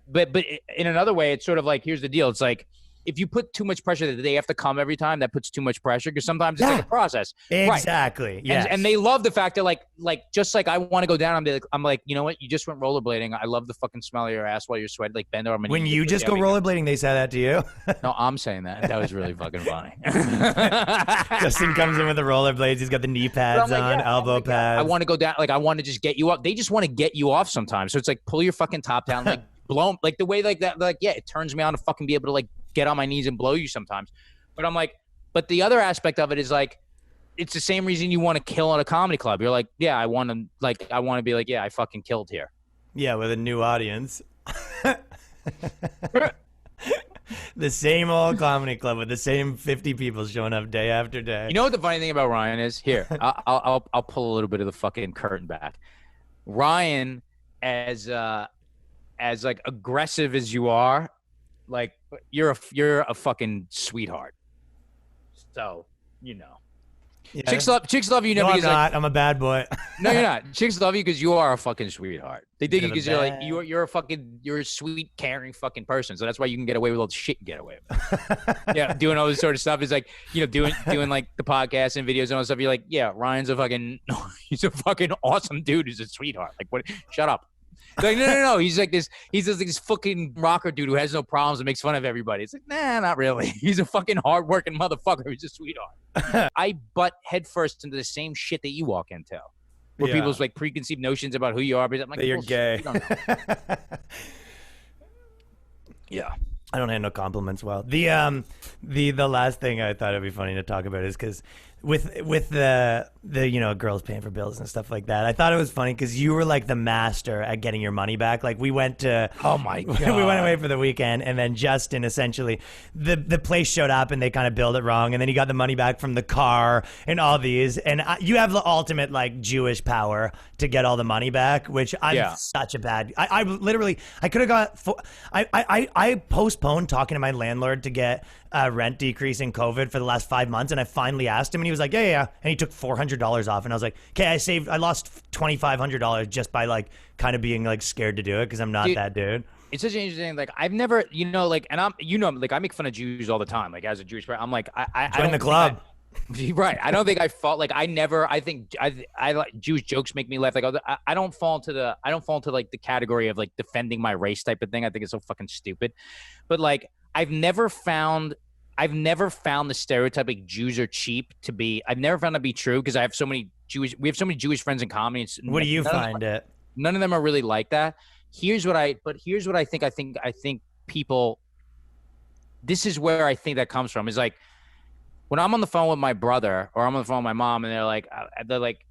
but in another way, it's sort of like, here's the deal. It's like, if you put too much pressure that they have to come every time, that puts too much pressure, because sometimes it's like a process. Exactly. Right. Yes. And they love the fact that like just like I want to go down. I'm like, you know what? You just went rollerblading. I love the fucking smell of your ass while you're sweating. Like bend over. When you just go rollerblading, they say that to you? No, I'm saying that. That was really fucking funny. Justin comes in with the rollerblades. He's got the knee pads on, elbow pads. I want to go down. Like I want to just get you up. They just want to get you off sometimes. So it's like pull your fucking top down, like blow, like the way like that. Like it turns me on to fucking be able to like get on my knees and blow you sometimes. But I'm like, but the other aspect of it is like, it's the same reason you want to kill at a comedy club. You're like, yeah, I want to be like, yeah, I fucking killed here. Yeah, with a new audience. The same old comedy club with the same 50 people showing up day after day. You know what the funny thing about Ryan is? Here, I'll pull a little bit of the fucking curtain back. Ryan, as like aggressive as you are, like you're a fucking sweetheart. So, you know. Yeah. Chicks love you. No, I'm because not. I'm a bad boy. no, you're not. Chicks love you because you are a fucking sweetheart. They dig you Bit of because a you're like bad- you're a sweet, caring fucking person. So that's why you can get away with all the shit you get away with. Yeah, doing all this sort of stuff is like, doing like the podcast and videos and all that stuff. You're like, yeah, Ryan's a fucking he's a fucking awesome dude who's a sweetheart. Like, what? Shut up. Like, no. He's like this. He's just like this fucking rocker dude who has no problems and makes fun of everybody. It's like, nah, not really. He's a fucking hardworking motherfucker who's a sweetheart. I butt headfirst into the same shit that you walk into, where people's like preconceived notions about who you are. But I'm like, That you're gay. You don't know. Yeah. I don't handle compliments well. The last thing I thought it'd be funny to talk about is because with the girls paying for bills and stuff like that, I thought it was funny because you were like the master at getting your money back. Like we went to Oh my God. we went away for the weekend, and then Justin essentially the place showed up and they kind of billed it wrong, and then he got the money back from the car and all these, and you have the ultimate like Jewish power to get all the money back, which I'm such a bad. I literally I could have got I postponed talking to my landlord to get rent decrease in COVID for the last 5 months, and I finally asked him, and he was like, yeah, and he took $400 off, and I was like, okay, I lost $2,500 just by like kind of being like scared to do it because I'm not that dude. It's such an interesting thing. Like I've never, like, and like I make fun of Jews all the time. Like as a Jewish person, I'm like, I Join the club. Right. I don't think I fought. Like I think I like Jewish jokes make me laugh. Like I don't fall into like the category of like defending my race type of thing. I think it's so fucking stupid. But like I've never found the stereotypic Jews are cheap to be. I've never found that to be true because we have so many Jewish friends in comedy. What do you find it? None of them are really like that. Here's what I think. I think people. This is where I think that comes from. Is like when I'm on the phone with my brother or I'm on the phone with my mom, and they're like,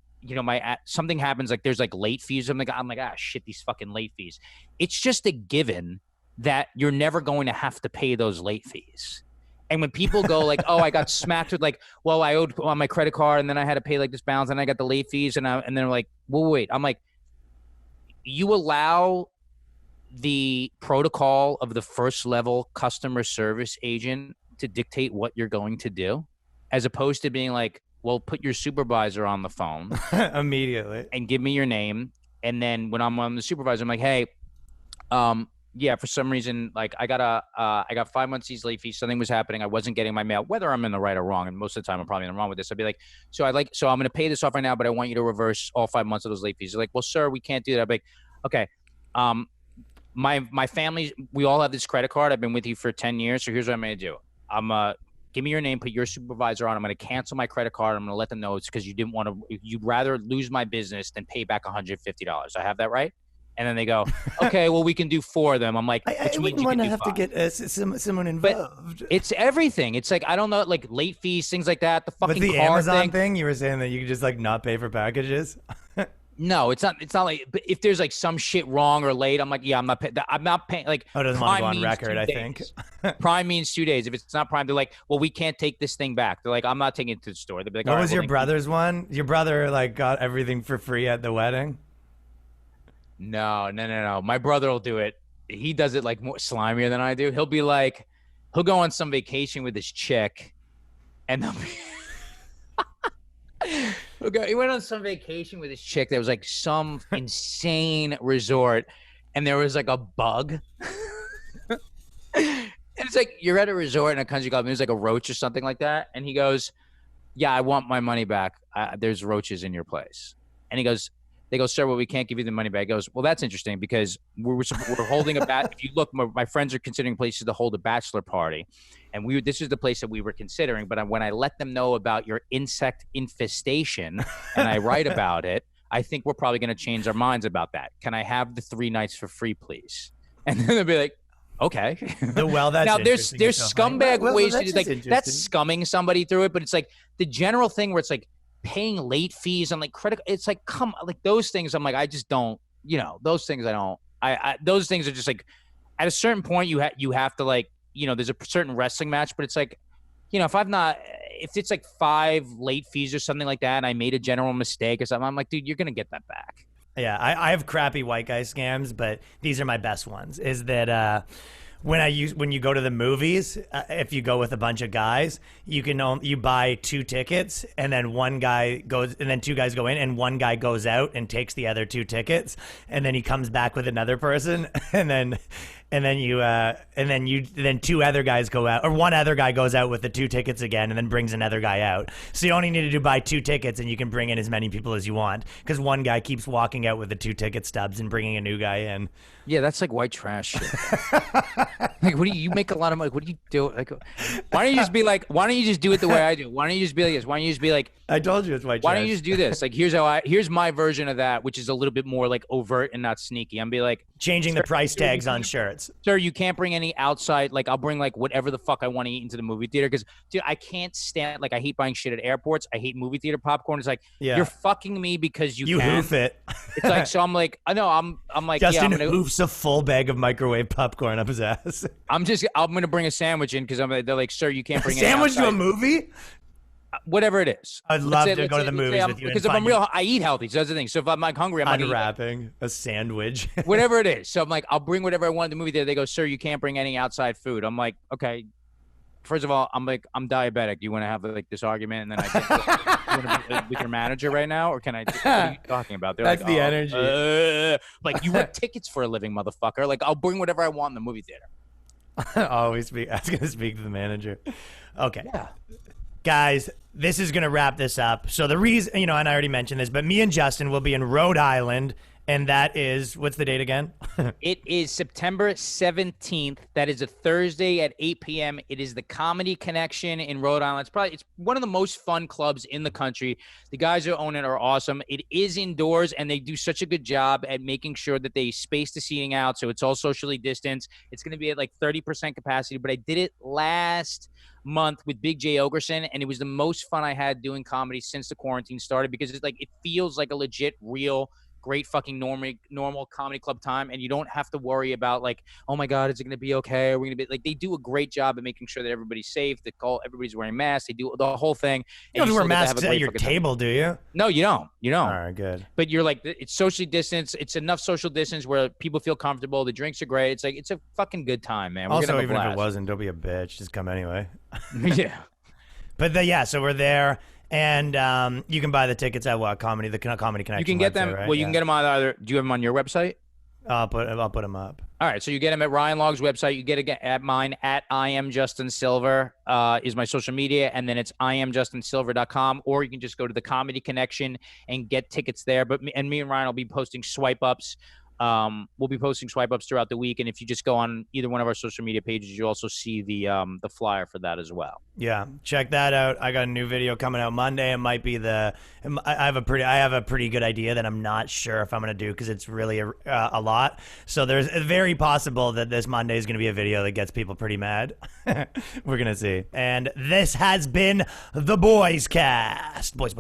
something happens. Like there's like late fees. I'm like, shit, these fucking late fees. It's just a given that you're never going to have to pay those late fees. And when people go like, oh, I got smacked with like, well, I owed on my credit card and then I had to pay like this balance and I got the late fees and then they're like, well, wait. I'm like, you allow the protocol of the first level customer service agent to dictate what you're going to do, as opposed to being like, well, put your supervisor on the phone immediately and give me your name. And then when I'm on the supervisor, I'm like, hey, yeah, for some reason, like I got 5 months these late fees. Something was happening. I wasn't getting my mail, whether I'm in the right or wrong. And most of the time I'm probably in the wrong with this. I'd be like, so I'm going to pay this off right now, but I want you to reverse all 5 months of those late fees. They're like, well, sir, we can't do that. I'd be like, okay. My family, we all have this credit card. I've been with you for 10 years. So here's what I'm going to do. Give me your name, put your supervisor on. I'm going to cancel my credit card. I'm going to let them know it's because you'd rather lose my business than pay back $150. I have that right? And then they go, okay, well, we can do 4 of them. I'm like, I wouldn't want to have to get someone involved. But it's everything. It's like, I don't know, like late fees, things like that. The fucking With the car Amazon thing, you were saying that you could just like not pay for packages. No, it's not like, but if there's like some shit wrong or late, I'm like, yeah, I'm not paying. Like, it doesn't want to go on record, I think. Prime means 2 days. If it's not Prime, they're like, well, we can't take this thing back. They're like, I'm not taking it to the store. They'll be like, what was your brother's one? Your brother like got everything for free at the wedding? No. My brother will do it. He does it like more slimier than I do. He'll go on some vacation with his chick, and they'll be. Okay, he went on some vacation with his chick. There was like some insane resort, and there was like a bug. And it's like you're at a resort in a country club, and there's like a roach or something like that. And he goes, "Yeah, I want my money back. There's roaches in your place." And they go, sir, well, we can't give you the money back. He goes, well, that's interesting because we're holding a if you look, my friends are considering places to hold a bachelor party. And this is the place that we were considering. But when I let them know about your insect infestation and I write about it, I think we're probably going to change our minds about that. Can I have the 3 nights for free, please? And then they'll be like, okay. That's now there's scumbag ways to do like that's scumming somebody through it. But it's like the general thing where it's like, paying late fees on like credit, it's like like those things. I'm like, I just don't, those things I don't. Those things are just like, at a certain point you have to like, there's a certain wrestling match, but it's like, if it's like 5 late fees or something like that, and I made a general mistake or something, I'm like, dude, you're gonna get that back. Yeah, I have crappy white guy scams, but these are my best ones. Is that when you go to the movies, if you go with a bunch of guys, you buy 2 tickets, and then one guy goes, and then 2 guys go in, and one guy goes out and takes the other 2 tickets, and then he comes back with another person, and then 2 other guys go out, or one other guy goes out with the 2 tickets again, and then brings another guy out. So you only need to buy 2 tickets, and you can bring in as many people as you want, because one guy keeps walking out with the 2 ticket stubs and bringing a new guy in. Yeah, that's like white trash shit. Like, what do you make a lot of money? What do you do? Like, why don't you just be like, why don't you just do it the way I do? Why don't you just be like this? Why don't you just be like, I told you it's white trash. Why don't you just do this? Like, here's my version of that, which is a little bit more like overt and not sneaky. I'm be like, changing the price tags on shirts. Sir, you can't bring any outside. Like, I'll bring like whatever the fuck I want to eat into the movie theater. Because, dude, I can't stand, like, I hate buying shit at airports. I hate movie theater popcorn. It's like, you're fucking me because you can. Hoof it. It's like, so I'm like, I know, I'm like, Justin yeah, hoofs a full bag of microwave popcorn up his ass. I'm going to bring a sandwich in because they're like, sir, you can't bring any sandwich outside. to a movie? Whatever it is. I'd love to go to the movies with you. Because if I'm real, I eat healthy. So that's the thing. So if I'm like hungry, I'm not unwrapping a sandwich. Whatever it is. So I'm like, I'll bring whatever I want in the movie theater. They go, sir, you can't bring any outside food. I'm like, okay. First of all, I'm like, I'm diabetic. Do you want to have like this argument? And then I get with your manager right now? Or can I? What are you talking about? They're That's like, the energy. Like, you rent tickets for a living, motherfucker. Like, I'll bring whatever I want in the movie theater. I was going to speak to the manager. Okay. Yeah. Guys, this is going to wrap this up. So the reason, and I already mentioned this, but me and Justin will be in Rhode Island, and that is, what's the date again? It is September 17th. That is a Thursday at 8 p.m. It is the Comedy Connection in Rhode Island. It's one of the most fun clubs in the country. The guys who own it are awesome. It is indoors, and they do such a good job at making sure that they space the seating out, so it's all socially distanced. It's going to be at like 30% capacity, but I did it last month with Big J Ogerson, and it was the most fun I had doing comedy since the quarantine started, because it's like, it feels like a legit, real, great fucking normal comedy club time, and you don't have to worry about like, oh my god, is it going to be okay? Are we going to be like, they do a great job at making sure that everybody's safe, that everybody's wearing masks, they do the whole thing. You don't wear masks at your table, do you? No, you don't. All right, good. But you're like, it's socially distanced. It's enough social distance where people feel comfortable. The drinks are great. It's like, it's a fucking good time, man. We're also, gonna have a even blast. if it wasn't, don't be a bitch. Just come anyway. Yeah. But so we're there. And you can buy the tickets at what? Comedy Connection. You can get them. Right? Well, you can get them on either. Do you have them on your website? I'll put them up. All right. So you get them at Ryan Log's website. You get it at mine at I am Justin Silver is my social media. And then it's IamJustinSilver.com, or you can just go to the Comedy Connection and get tickets there. But me and Ryan will be posting swipe ups. We'll be posting swipe ups throughout the week, and if you just go on either one of our social media pages, you also see the flyer for that as well. Yeah, check that out. I got a new video coming out Monday. It might be I have a pretty good idea that I'm not sure if I'm gonna do, because it's really a lot. So there's very possible that this Monday is gonna be a video that gets people pretty mad. We're gonna see. And this has been the Boyscast. Boys.